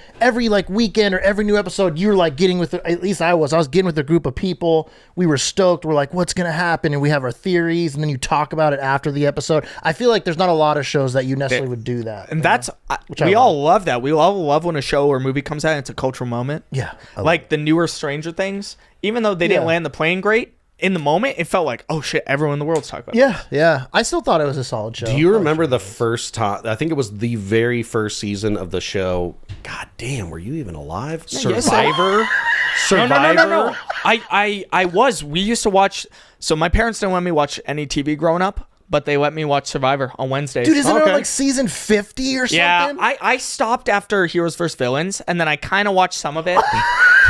like weekend or every new episode you're like getting with at least I was getting with a group of people. We were stoked. We're like, what's gonna happen? And we have our theories, and then you talk about it after the episode. I feel like there's not a lot of shows that you necessarily would do that. And that's I we all love that. We all love when a show or movie comes out and it's a cultural moment. Yeah, I love Like the newer Stranger Things, even though they didn't Yeah. land the plane great, in the moment it felt like, oh shit, everyone in the world's talking about it. yeah. I still thought it was a solid show. Do you remember the first time? I think it was the very first season of the show. God damn, were you even alive? Survivor? Survivor? No. I was. We used to watch. So my parents didn't let me watch any TV growing up, but they let me watch Survivor on Wednesdays. Dude, isn't Okay. it like season 50 or something? Yeah, I stopped after Heroes vs. Villains, and then I kind of watched some of it.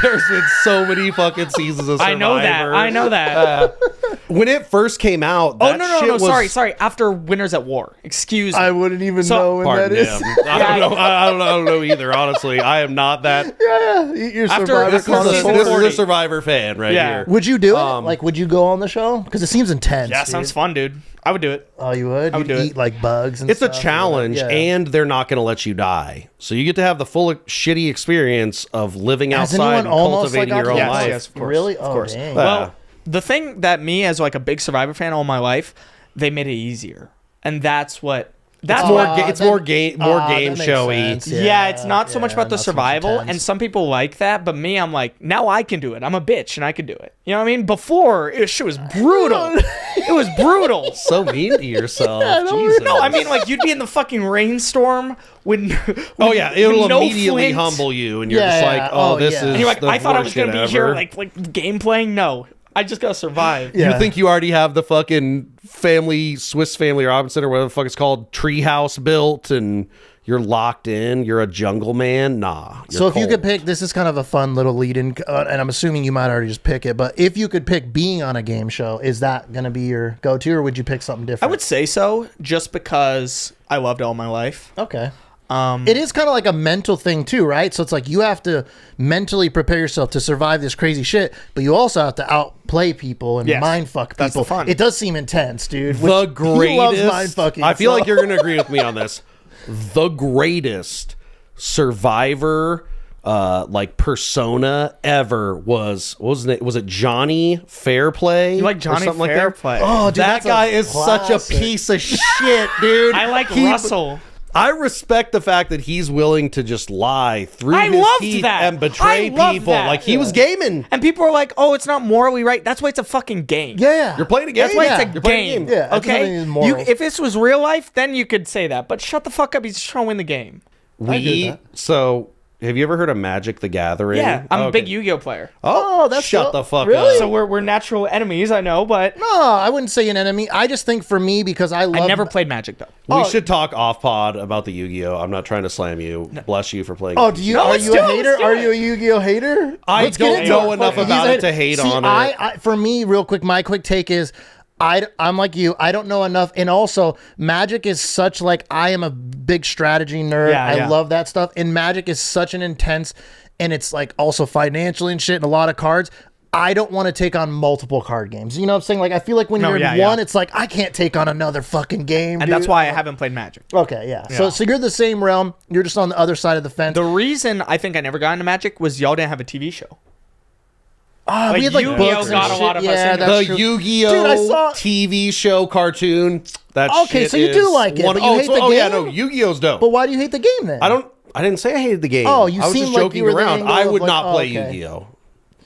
There's been so many fucking seasons of Survivor. I know that. When it first came out, Oh that no, shit was... sorry. After Winners at War. Excuse me. I wouldn't even So- know when Pardon that is. him. I don't know either, honestly. I am not that... You're After- Survivor this is connoisseur. season This is 40. a Survivor fan right Yeah. here. Would you do it? Like, would you go on the show? Because it seems intense. Yeah, dude. sounds fun, dude. I would do it. Oh, you would? I would You'd do it. eat like bugs and It's a stuff, challenge, yeah. and they're not going to let you die. So you get to have the full shitty experience of living Has outside anyone and almost, cultivating like, your own gotten- life. Yes, of course. Really? Of Oh, course. dang. Well, the thing that me as like a big Survivor fan all my life, they made it easier, and that's what. That's It's more, what. it's more game, that makes showy. sense. Yeah, it's not so much about the not so much survival, intense. and some people like that, but me, I'm like, now I can do it. I'm a bitch, and I can do it. You know what I mean? Before, shit was brutal. It was brutal. So mean to yourself. Jesus. No, I mean, like, you'd be in the fucking rainstorm with Oh yeah, it'll with no immediately flint. humble you, and you're Yeah, just yeah. like, oh, Oh, this yeah. is. And And you're like, the I thought I was worst gonna be shit here, ever. like game playing. No, I just gotta survive. Yeah. You think you already have the fucking Swiss Family Robinson or whatever the fuck it's called, treehouse built, and you're locked in. You're a jungle man. Nah. You're So if you cold. could pick, this is kind of a fun little lead-in, and I'm assuming you might already just pick it, but if you could pick being on a game show, is that going to be your go-to, or would you pick something I different? would say so, just because I loved it all my life. Okay. It is kind of like a mental thing too, right? So it's like you have to mentally prepare yourself to survive this crazy shit, but you also have to outplay people and mind fuck people. That's the fun. It does seem intense, dude. The greatest. He loves mind fucking. I feel like you're going to agree with me on this. The greatest survivor like persona ever was, what was his name? Was it Johnny Fairplay? You like Johnny Fairplay? Oh, dude, that guy is such a piece of shit, dude. I like Russell. I respect the fact that he's willing to just lie through I his loved teeth that. and betray I loved people. that. Like he was gaming. And people are like, "Oh, it's not morally right." That's why it's a fucking game. Yeah. You're playing a game. That's why it's a You're playing game. a game. Yeah, that's nothing Okay. is moral. If this was real life, then you could say that. But shut the fuck up. He's just trying to win the game. So have you ever heard of Magic the Gathering? Yeah, I'm a Okay. big Yu-Gi-Oh player. Oh, that's shut dope. the fuck Really? up. So we're natural enemies, I know, but No, I wouldn't say an enemy. I just think for me, because I love. I never played Magic though. We should talk off pod about the Yu-Gi-Oh. I'm not trying to slam you. Bless you for playing. Oh, do you? Are let's you do a it, hater? let's do Are it. you a Yu-Gi-Oh hater? I Let's get don't into know it. enough Fuck it. about He's a it to hate See, on it. I, for me, real quick, my quick take is. I'm like you. I don't know enough, and also Magic is such like I am a big strategy nerd. Yeah, I yeah. love that stuff, and Magic is such an intense, and it's like also financially and shit, and a lot of cards. I don't want to take on multiple card games. You know what I'm saying? Like I feel like when No, you're yeah, in yeah. one, it's like I can't take on another fucking game. And that's why I haven't played Magic. Okay, yeah. So you're the same realm. You're just on the other side of the fence. The reason I think I never got into Magic was y'all didn't have a TV show. Oh, we had like Yu-Gi-Oh books and got a shit. lot of us Yeah, into that's The true. Yu-Gi-Oh Dude, I saw- TV show cartoon. That Okay, shit so you is do like it, but you hate the oh yeah, game? no, Yu-Gi-Oh's dope. But why do you hate the game then? I didn't say I hated the game. Oh, you I was seem just like joking you were the around. angle I of would like, not oh, play okay. Yu-Gi-Oh.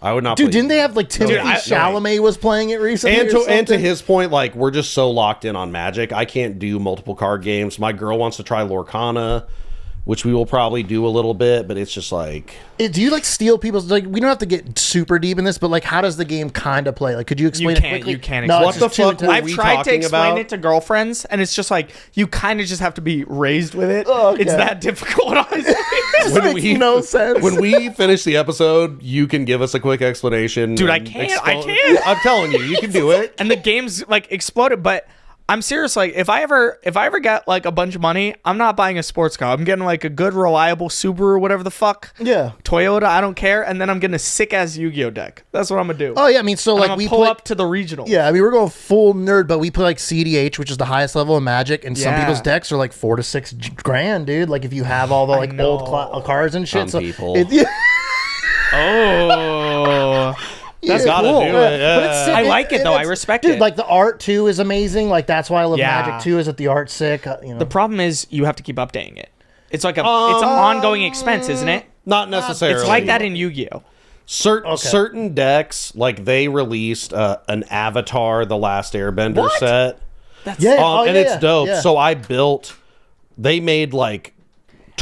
I would not. Dude, play didn't they have like Timothy Chalamet was playing it recently? or And to something? his point, like we're just so locked in on Magic. I can't do multiple card games. My girl wants to try Lorcana, which we will probably do a little bit, but it's just like Do you like steal people's like? We don't have to get super deep in this, but like, how does the game kind of play? Like, could you explain it quickly? You can't No, explain it's What just the too fuck intense. were I've we tried to talking explain about? it to girlfriends, and it's just like you kind of just have to be raised with it. Oh, okay. It's that difficult. honestly. It makes no sense. When we finish the episode, you can give us a quick explanation. Dude, I and can't. I can't. I'm telling you, you can do it. And the game's like exploded, but I'm serious. Like, if I ever get like a bunch of money, I'm not buying a sports car. I'm getting like a good, reliable Subaru, whatever the fuck. Yeah. Toyota, I don't care. And then I'm getting a sick ass Yu-Gi-Oh deck. That's what I'm gonna do. Oh yeah, I mean, so And like I'm we gonna pull play. up to the regional. Yeah, I mean, we're going full nerd, but we play like CDH, which is the highest level of Magic, and some Yeah. people's decks are like $4,000 to $6,000, dude. Like if you have all the like know. old cards and shit. Some people. Oh. That's Gotta cool. do it, yeah. But it's sick. I like it, though. I it's- respect dude, it. like the art too is amazing. Like that's why I love Yeah. Magic too. Is that the art's sick? You know. The problem is you have to keep updating it. It's like it's an ongoing expense, isn't it? Not necessarily. It's like that in Yu-Gi-Oh. Certain decks, like they released an Avatar: The Last Airbender set. yeah, oh, and yeah, it's dope. yeah. So I built. They made like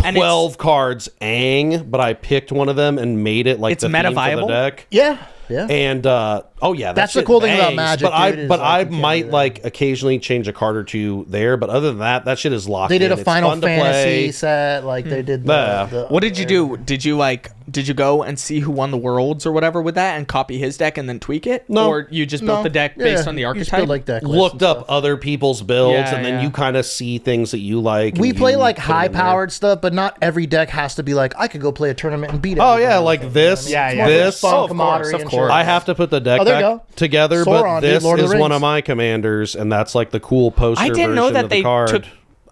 And it's- 12 cards, but I picked one of them and made it like It's the meta theme for the viable? deck. yeah. Yeah. And oh yeah, That's that the cool shit thing about bangs. Magic, But I dude, is, but like, I you can't do might that. like occasionally change a card or two there. But other than that, that shit is locked. They did in. a It's Final fun to Fantasy play. set. Like they did. Yeah. What did you do? Did you go and see who won the worlds or whatever with that and copy his deck and then tweak it? No. Or you just built the deck based on the You just archetype? build, like deck lists Looked and up stuff. other people's builds, Yeah, and then yeah. you kind of see things that you like. We and play you like put 'em in there. high-powered stuff, but not every deck has to be like I could go play a tournament and beat it. Oh yeah, like this. Yeah, yeah. This. Fun Oh, of camaraderie course, and of shit. course. I have to put the deck Oh, there you back go. together, Sauron, but dude, this Lord of is the one of Rings. my commanders, and that's like the cool poster I didn't know version that of the they card. took.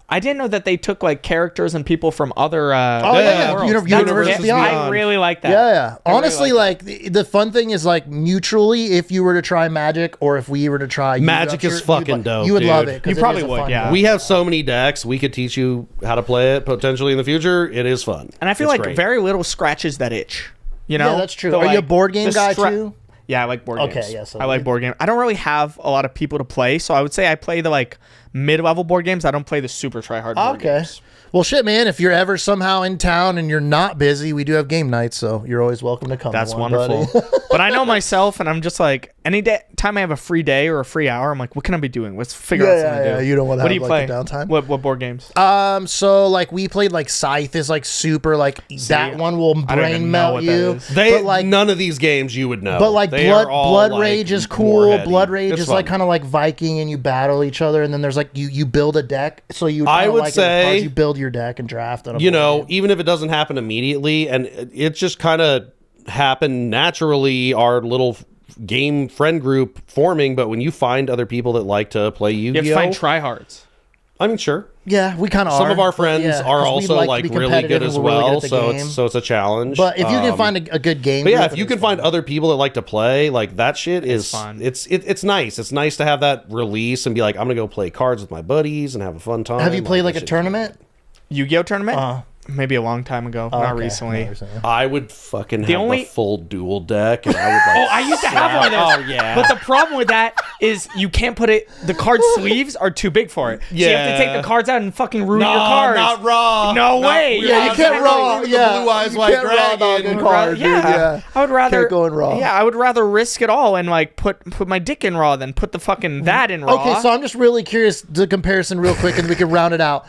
I didn't know that they took like characters and people from other. Oh Yeah, yeah, worlds. Universe That's- Beyond. I really like that. Yeah, yeah. I really Honestly, like like the fun thing is like mutually, if you were to try Magic or if we were to try Magic Yu-Gi-Oh, is fucking dope, You would love dude. it. 'cause You it probably is a would, fun yeah. game. We have so many decks. We could teach you how to play it potentially in the future. It is fun. And I feel It's like great. very little scratches that itch. You know? Yeah, that's true. The, Are you a like, board game the guy too? Yeah, I like board Okay, games. yeah, so I like board games. I don't really have a lot of people to play, so I would say I play the like mid-level board games. I don't play the super try-hard board Okay. games. Well, shit, man. If you're ever somehow in town and you're not busy, we do have game nights, so you're always welcome to come. That's to one, wonderful. buddy. But I know myself, and I'm just like, time I have a free day or a free hour, I'm like, what can I be doing? Let's figure out something to do. You don't want to What have do you like play? the downtime. What board games? So like we played like Scythe is like super like that one will I don't even brain know melt what that you. is. They but like none of these games you would know. But like They blood are all, like, rage is more cool. heady. Blood rage It's is like fun. kind of like Viking, and you battle each other. And then there's like like you build a deck. So you I would say you build your deck and draft it. You know, even if it doesn't happen immediately, and it just kind of happened naturally, our little game friend group forming. But when you find other people that like to play Yu-Gi-Oh, You have to find tryhards. I mean, sure. Yeah, we kind of are. Some of our friends are also like really good as well, so it's a challenge. But if you can find a good game, but yeah, if you can find other people that like to play, like that shit is fun. It's nice. It's nice to have that release and be like, I'm gonna go play cards with my buddies and have a fun time. Have you played like a tournament? Yu-Gi-Oh tournament? Maybe a long time ago, not Okay. recently. I would fucking have only- the full dual deck, and I would like. I used to have one of those. Oh yeah. But the problem with that is you can't put it. The card sleeves are too big for it. So you have to take the cards out and fucking ruin your cards. not raw. No way. Yeah, you can't raw. The Yeah, Blue Eyes you White can't raw dog Dragon. a card, dude. Yeah. I would rather Can't go in raw. Yeah, I would rather risk it all and like put my dick in raw than put the fucking that in raw. Okay, so I'm just really curious, the comparison real quick, and we can round it out.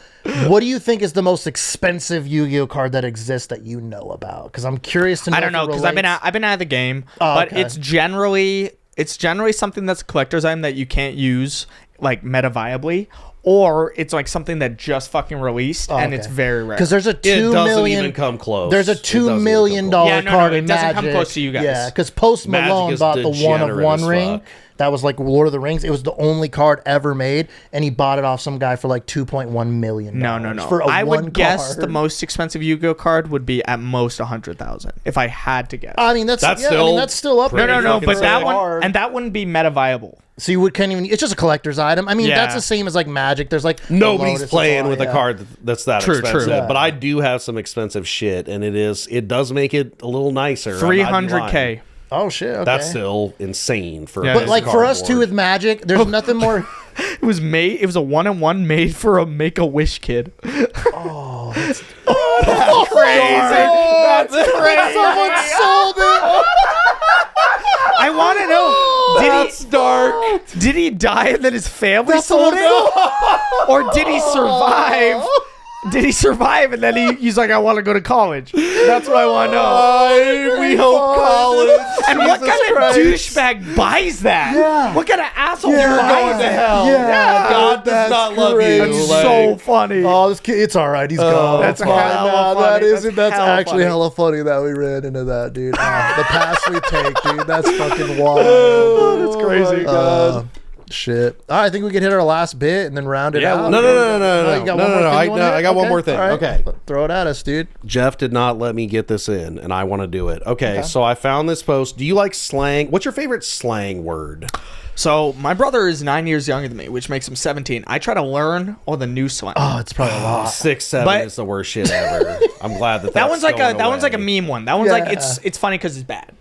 What do you think is the most expensive Yu-Gi-Oh card that exists that you know about? Because I'm curious to know. I don't know because I've been out of the game, but okay. it's generally something that's a collector's item that you can't use like meta viably, or it's like something that just fucking released and it's very rare. Because there's a It $2 doesn't million. even come close. There's a It doesn't $2 even million come close. Yeah, no, card it in doesn't Magic. come close to you guys. Yeah, because Post Magic Malone is bought the One of degenerate One as ring. fuck. That was like Lord of the Rings. It was the only card ever made, and he bought it off some guy for like $2.1 million. No. For I one would guess card. the most expensive Yu-Gi-Oh card would be at most 100,000 if I had to guess. I mean, that's That's still up. pretty there. no, fucking but that sick. one and that wouldn't be meta viable. So you can't even. It's just a collector's item. I mean, Yeah. that's the same as like Magic. There's like Nobody's Lotus playing and with all, a card that's that True, expensive. true. But I do have some expensive shit, and it does make it a little nicer. I'm not 300K. Oh shit! Okay. That's still insane for. Yeah, a But like for us cardboard. too with Magic, there's nothing more. It was made. It was a 1-on-1 made for a Make-A-Wish kid. Oh, that's Crazy. That's crazy. someone sold it. I want to know. That's dark. Did he die and then his family That's sold what it, or did he survive? Did he survive and then he's like, I want to go to college? That's what I want to know. We hope college. And what Jesus kind Christ. of douchebag buys that? Yeah. What kind of asshole You're buys going to that? hell. Yeah. God does That's not love you. crazy. That's Like, so funny. Oh, this kid, it's all right. He's gone. That's It's fine. hella Nah, funny. that isn't. That's That's hella actually funny. hella funny that we ran into that, dude. The pass we take, dude. That's fucking wild. That's crazy. Shit. All right, I think we can hit our last bit and then round it out. No. You got one more thing you wanna hit? I got one Okay. more thing. All right. Okay. Throw it at us, dude. Jeff did not let me get this in, and I want to do it. Okay, so I found this post. Do you like slang? What's your favorite slang word? So my brother is 9 years younger than me, which makes him 17. I try to learn all the new slang. Oh, it's probably a lot. 6'7" But- is the worst shit ever. I'm glad that that one's like going a away. meme one. That one's like Yeah. it's funny because it's bad.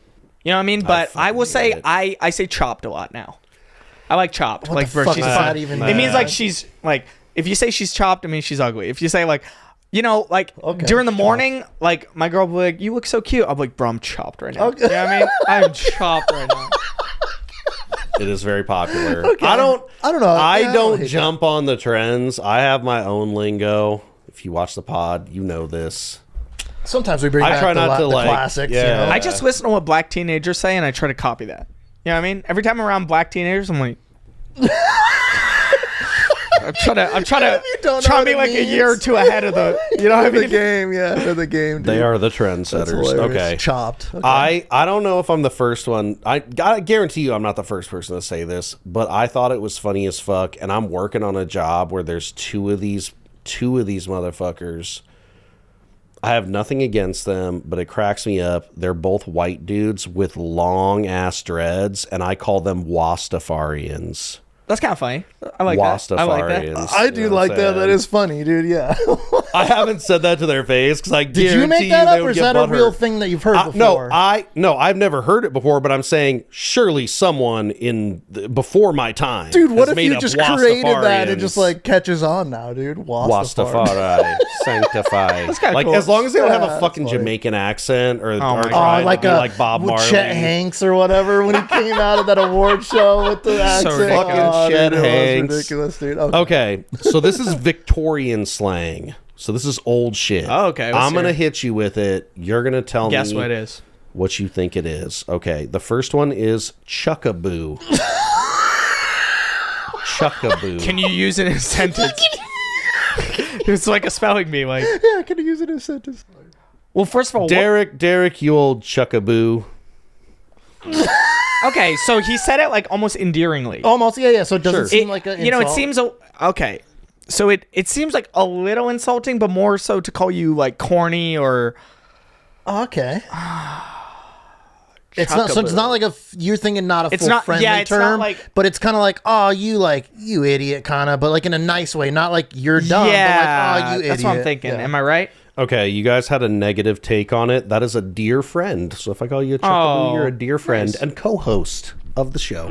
You know what I mean? But I will say fucking hate I say chopped a lot now. I like chopped. What like the for fuck she's does fun. that even It means mean? like she's like if you say she's chopped, it means she's ugly. If you say like you know, like Okay, during the chopped. morning, like my girl will be like, "You look so cute." I'll be like, "Bro, I'm chopped right now." Okay. You know what I mean? I'm chopped right now. It is very popular. I don't know. I Yeah, don't hate jump on the trends. I have my own lingo. If you watch the pod, you know this. Sometimes we bring I back try not to, the like, classics. yeah. You know? I just listen to what black teenagers say and I try to copy that. You know what I mean? Every time I'm around black teenagers, I'm like, I'm trying to don't know try to what be it like a means. year or two ahead of the. You know what I the mean? game, yeah, for the game. Dude. They are the That's trendsetters. hilarious. Okay. Chopped. Okay. I don't know if I'm the first one. I guarantee you I'm not the first person to say this, but I thought it was funny as fuck, and I'm working on a job where there's two of these motherfuckers. I have nothing against them, but it cracks me up. They're both white dudes with long ass dreads, and I call them Wastafarians. That's kind of funny. I like that. I like that. Wastafarians. I do You know like what I'm that. That saying? is funny, dude. Yeah. I haven't said that to their face because I Did guarantee you make that they up, would or is get that a real butthurt. thing that you've heard before? No, I've never heard it before, but I'm saying surely someone before my time. Dude, what has if made you up just created that and Wastafarians. just like catches on now, dude? Wastafari, sanctify. kinda Like cool. as long as they don't have Yeah, a that's fucking funny. Jamaican accent or my try God. to like be a like Bob with Marley. Chet Hanks or whatever when he came out of that award show with the accent. ridiculous. Fucking Chet dude, it was Hanks. ridiculous, dude. Okay, so this is Victorian slang. So this is old shit. Oh, okay, let's I'm gonna hear hit you with it. You're gonna tell Guess me what it is. what you think it is. Okay, the first one is chuckaboo. Chuckaboo. Can you use it in a sentence? It's like a spelling bee. Like, Yeah, can I use it in a sentence? well, first of all, Derek, you old chuckaboo. okay, so he said it like almost endearingly. Almost, yeah. So it doesn't Sure. seem like a You know, it insult. seems okay. So it seems like a little insulting, but more so to call you like corny or Oh, okay. It's not. So it's not like you're thinking not a It's full not- friendly yeah, it's not term, like- but it's kind of like, oh, you idiot, kind of, but like in a nice way, not like you're dumb, yeah, but like, oh, you idiot. that's what I'm thinking. Yeah. Am I right? Okay, you guys had a negative take on it. That is a dear friend. So if I call you a chuckaboo, Oh, you're a dear friend nice. and co-host of the show.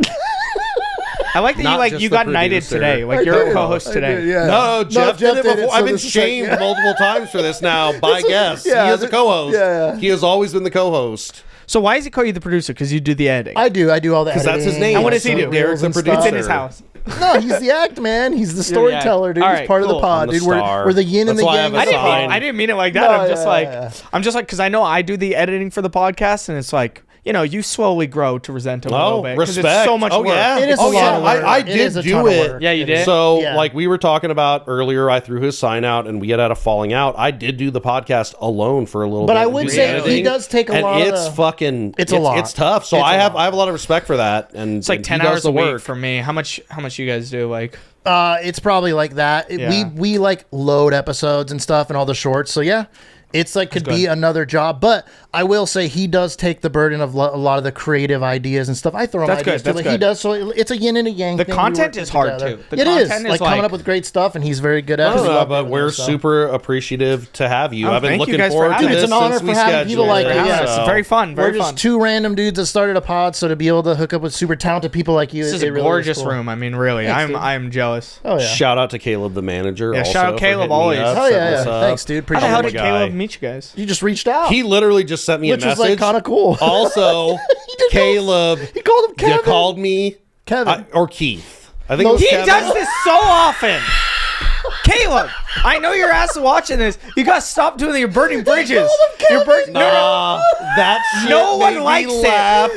I like that Not you like just you the got knighted producer. today. Like I you're did. a co-host I today. did, yeah. No, Jeff did it did before. so I've been this is like- shamed multiple times for this now by guests. Yeah, he is a co-host. yeah. He has always been the co-host. So why does he call you the producer? Because you do the editing. I do all the 'Cause that's his editing, name. And what does he do? Derek's the and stuff. producer. It's in his house. No, he's the act man. He's the You're the act. storyteller, dude. All He's right, part of cool. the pod, I'm the dude. We're star. the yin and That's the why I yang. have a of the sign. pod. I didn't mean it like that. No, I'm just yeah, like, yeah. I'm just like, because I know I do the editing for the podcast, and it's like, you know, you slowly grow to resent him a little Oh, bit. 'cause respect. It's so much oh, work. yeah. It is oh, a yeah. lot of work. I It is did a do ton of it. work. Yeah, you did? So, Yeah. like we were talking about earlier, I threw his sign out and we had a falling out. I did do the podcast alone for a little bit. But I and would do the say he editing, does take a and lot of it's the- fucking It's a lot. It's tough. So It's a I have lot. a lot of respect for that. And It's like and 10 he does hours the a week work. for me. How much you guys do? Like, It's probably like that. Yeah. We like load episodes and stuff and all the shorts. So yeah, it's like could be good. another job. But I will say he does take the burden of a lot of the creative ideas and stuff. I throw him That's ideas good, too. that's Like, he good. does. So it's a yin and a yang. The thing. We content work is hard, together. too. The It is content is like coming like- up with great stuff, and he's very good at it. We love but doing we're it, so. super appreciative to have you. Oh, I've been thank you looking guys for forward to having this me. It's an honor since for we having people like scheduled it, yeah. it's so- very fun. Very We're just fun. two random dudes that started a pod, so to be able to hook up with super talented people like you, This is it a really gorgeous cool. room. I mean, really, Thanks, dude. I'm jealous. Oh yeah. Shout out to Caleb, the manager. Yeah, also, shout out for Caleb hitting me always. up, Hell setting yeah, us yeah. up. Thanks, dude. How Appreciate the hell Oh it. my did guy. Caleb meet you guys? You just reached out. He literally just sent me Which a was message. like kind of cool. Also, Caleb, He called him Kevin. you called me Kevin. or Keith. I think No, it was He Kevin. does this so often. Caleb, I know your ass is watching this. You gotta stop doing your burning bridges. You're burning. No, That shit No one made me likes it. laugh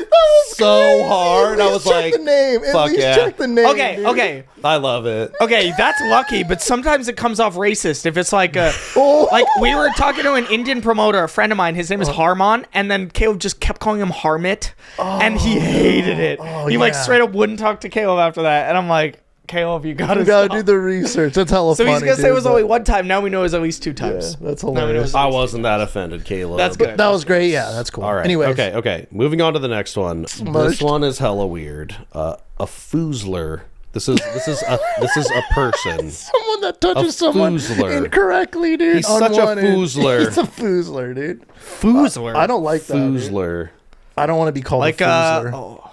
so hard. I was check like, the name. At fuck least yeah. check the name. Okay, dude. okay, I love it. okay. That's lucky, but sometimes it comes off racist. If it's like a, Oh. like we were talking to an Indian promoter, a friend of mine. His name is Harman, and then Caleb just kept calling him Harmit, and he hated it. He like yeah. straight up wouldn't talk to Caleb after that, and I'm like, Caleb, you gotta, You gotta stop. do the research. That's hella So funny. he's gonna say dude, it was but- only one time. Now we know it was at least two Yeah, times. that's Now we know hilarious. I wasn't that offended, Caleb. That's good. That was great. Yeah, that's cool. All right. Anyways, Okay. Moving on to the next one. This Mushed. one is hella weird. A foozler. This is a person. someone that touches someone foozler. incorrectly, dude. He's such a unwanted. foozler. He's a foozler, dude. Foozler. I don't like that. Dude. Foozler. I don't want to be called like a foozler.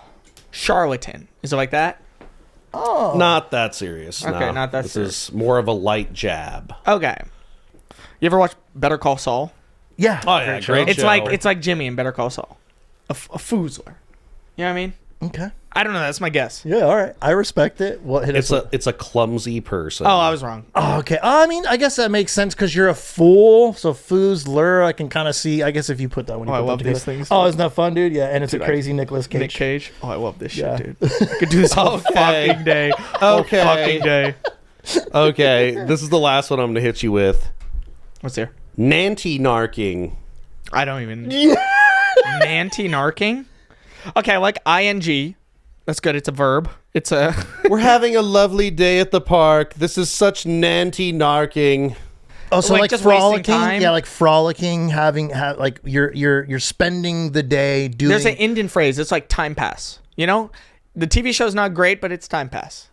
charlatan. Is it like that? Not that serious. Okay, no. not that This serious. is more of a light jab. Okay. You ever watch Better Call Saul? Yeah. Oh yeah, great It's show. like Jimmy in Better Call Saul, a foozler. You know what I mean? Okay. I don't know. That's my guess. Yeah. All right. I respect it. What hit us? It's a clumsy person. Oh, I was wrong. Oh, okay. I mean, I guess that makes sense because you're a fool. So foozler, I can kind of see. I guess if you put that when you Oh, I put love that these together. things. Oh, isn't that fun, dude? Yeah, and it's Dude, a crazy Nicolas Cage. Nick Cage. Oh, I love this Yeah. shit, dude. Could do this whole Okay. fucking day. Whole Okay. fucking day. Okay, this is the last one I'm gonna hit you with. What's there? Nanty narking. I don't even. Nanty narking. Okay, I like ing. That's good. It's a verb. It's a. We're having a lovely day at the park. This is such nanty narking. Oh, so Like like just wasting frolicking? time? Yeah, like frolicking, like you're spending the day doing. There's an Indian phrase. It's like time pass. You know, the TV show's not great, but it's time pass.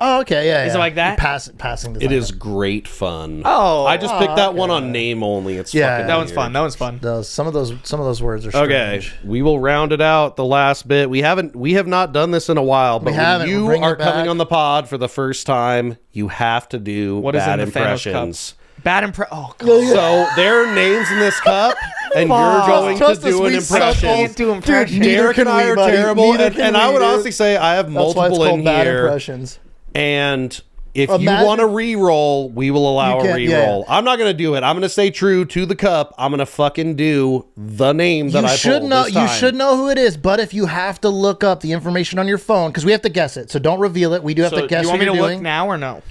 Oh, okay, yeah. Is it like that? Passing the It time. is great fun. Oh, I just picked that one okay. on name only. It's Yeah, fucking that one's weird. fun. That one's fun. Some of those words are Okay, strange. we will round it out. The last bit. We have not done this in a while, but haven't. when We're you bringing are it back. coming on the pod for the first time, you have to do What is bad in the Thanos cup? impressions. Bad Oh, God. So there are names in this cup, and you're going to Trust us, do an we suck. impression. Can't do impressions. Neither Derek can and I we, are buddy. terrible, Neither and, can and I we, would dude. honestly say I have That's why it's multiple called in bad here, impressions. and If you want to re-roll, we will allow a re-roll. I'm not going to do it. I'm going to stay true to the cup. I'm going to fucking do the name that I pulled this time. You should know who it is, but if you have to look up the information on your phone, because we have to guess it, so don't reveal it. We do have to guess who you're doing. You want me to look now or no?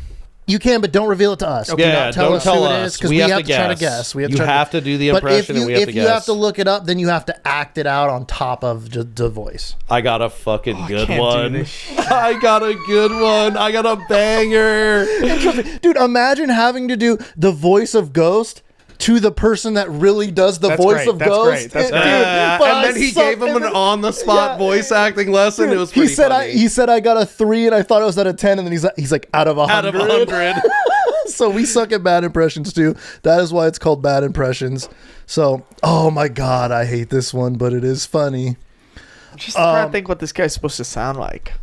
You can, but don't reveal it to us. Okay. Yeah, don't tell us who it is, because we have to try to guess. You have to do the impression, and we have to guess. If you have to look it up, then you have to act it out on top of the voice. I got a fucking good one. I got a good one. I got a banger. Dude, imagine having to do the voice of Ghost to the person that really does the voice of Ghost. That's great. And then he gave him an on-the-spot voice acting lesson. Dude, it was pretty funny. He said I got a 3 and I thought it was at a 10, and then he's like out of 100. Out of 100. So we suck at bad impressions too. That is why it's called bad impressions. So, oh my God, I hate this one, but it is funny. I'm just trying to think what this guy's supposed to sound like.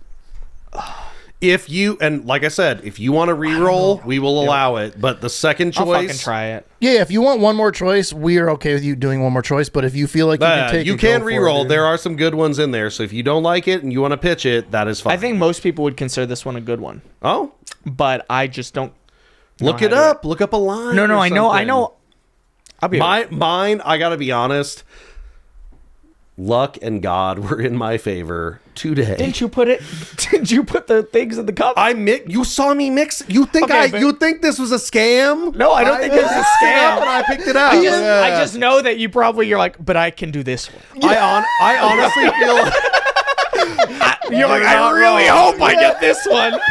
If you, and like I said, if you want to re-roll, we will allow it. But the second choice, I'll fucking try it. Yeah, if you want one more choice, we are okay with you doing one more choice. But if you feel like you can take it, you can re-roll. There are some good ones in there. So if you don't like it and you want to pitch it, that is fine. I think most people would consider this one a good one. Oh, but I just don't. Look it up. Look up a line. No, I know. I'll be mine. I gotta be honest. Luck and God were in my favor today. Didn't you put it? Did you put the things in the cup? You saw me mix. You think you think this was a scam? No, I don't think it was a scam. And I picked it out. I just know that you're like, but I can do this one. I honestly feel. You're like, I really hope I get this one. And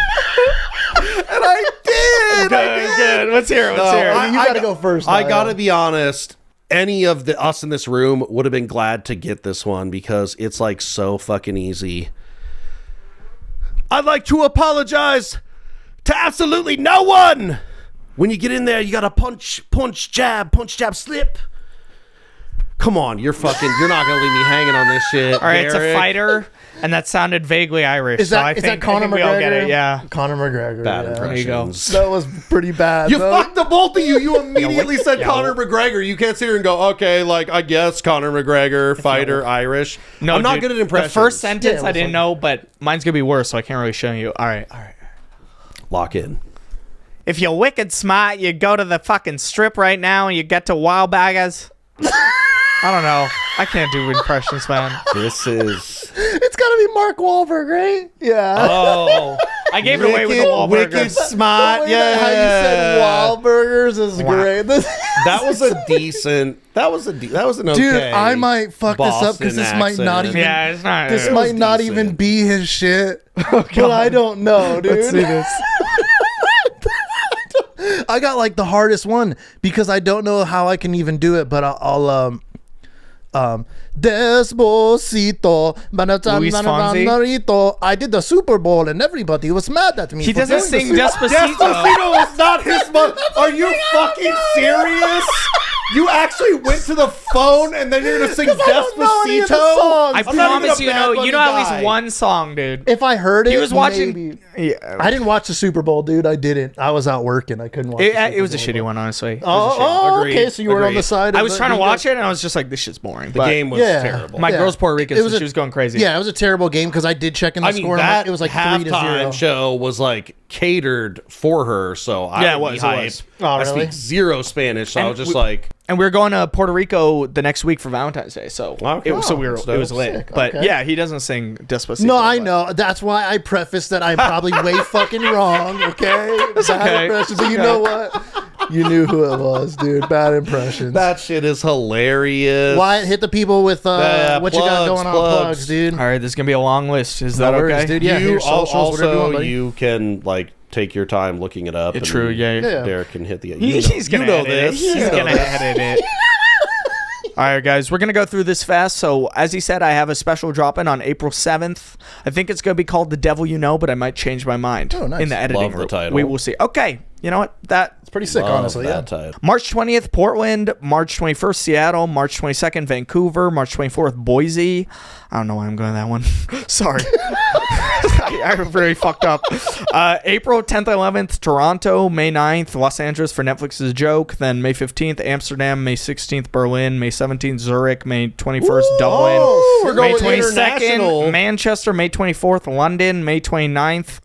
I did. Good. Let's hear it. You gotta go first. I gotta be honest. Any of us in this room would have been glad to get this one because it's like so fucking easy. I'd like to apologize to absolutely no one. When you get in there, you gotta punch, jab, slip. Come on, you're not gonna leave me hanging on this shit. All right, Derek. It's a fighter, and that sounded vaguely Irish. Is that Conor McGregor? We all get it, yeah. Conor McGregor. Bad impressions. That was pretty bad. You fucked the both of you. You immediately said Conor McGregor. You can't sit here and go, okay, like I guess Conor McGregor, fighter, Irish. No, I'm not good at impressions. The first sentence I didn't know, but mine's gonna be worse, so I can't really show you. All right. Lock in. If you're wicked smart, you go to the fucking strip right now and you get to Wild Baggers. I don't know. I can't do impressions, man. This is... It's got to be Mark Wahlberg, right? Yeah. Oh. I gave it away with the Wahlburgers. Wicked smart. Yeah. How you said Wahlburgers is great. That was a decent... That was an okay... Dude, I might fuck this up because this might not even... Yeah, it's not... This might not even be his shit. But I don't know, dude. Let's see this. I got like the hardest one because I don't know how I can even do it, but I'll Despacito. I did the Super Bowl and everybody was mad at me. He doesn't sing Despacito. Despacito is not his mother. Are you fucking serious? You actually went to the phone and then you're gonna sing Despacito? I promise you know at least one song, dude. If I heard it, he was watching. Yeah. I didn't watch the Super Bowl, dude. I didn't. I was out working. I couldn't watch it. It was a shitty one, honestly. Okay. So you were on the side. I was trying to watch it and I was just like, this shit's boring. The game was terrible. My girl's Puerto Rican, so she was going crazy. Yeah, it was a terrible game because I did check in the score. That it was like 3-0. Show was like catered for her, so I was hyped. Oh, really? I speak zero Spanish, so I was just like. And we were going to Puerto Rico the next week for Valentine's Day, so it was lit. Sick. But okay. Yeah, he doesn't sing Despacito. No, I know. That's why I prefaced that I'm probably way fucking wrong. Okay, that's okay. So you know what? You knew who it was, dude. Bad impressions. That shit is hilarious. Wyatt, hit the people with what you got going on plugs, dude. All right, this is gonna be a long list. Is that okay, dude? Yeah. You also you can like. Take your time looking it up. It's true, yeah. Derek can hit the... He's going to edit it. He's going to edit it. All right, guys, we're going to go through this fast. So, as he said, I have a special drop-in on April 7th. I think it's going to be called The Devil You Know, but I might change my mind in the editing Love the title. We will see. Okay, you know what? It's pretty sick, honestly. Yeah. March 20th, Portland. March 21st, Seattle. March 22nd, Vancouver. March 24th, Boise. I don't know why I'm going to that one. Sorry. I really fucked up. April 10th, 11th, Toronto. May 9th, Los Angeles for Netflix's Joke. Then May 15th, Amsterdam. May 16th, Berlin. May 17th, Zurich. May 21st, Dublin. We're going May 22nd, Manchester. May 24th, London. May 29th,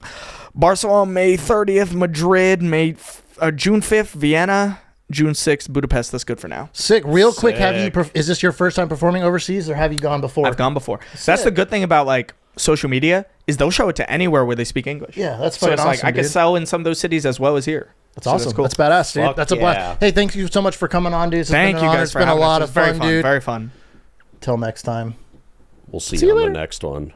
Barcelona, May 30th. Madrid, June 5th. Vienna, June 6th. Budapest. That's good for now. Sick. Real quick, have you? Sick. Is this your first time performing overseas, or have you gone before? I've gone before. That's the good thing about like social media is they'll show it to anywhere where they speak English. Yeah, that's so fucking it's awesome, like I could dude. sell in some of those cities as well as here. That's So awesome. That's cool. That's badass, dude. Fuck That's a yeah. blast. Hey, thank you so much for coming on, dude. It's Thank been you an honor. guys It's for been a having us. lot It of was very fun, fun, dude. Very fun. Till next time. We'll see See you you on later. the next one.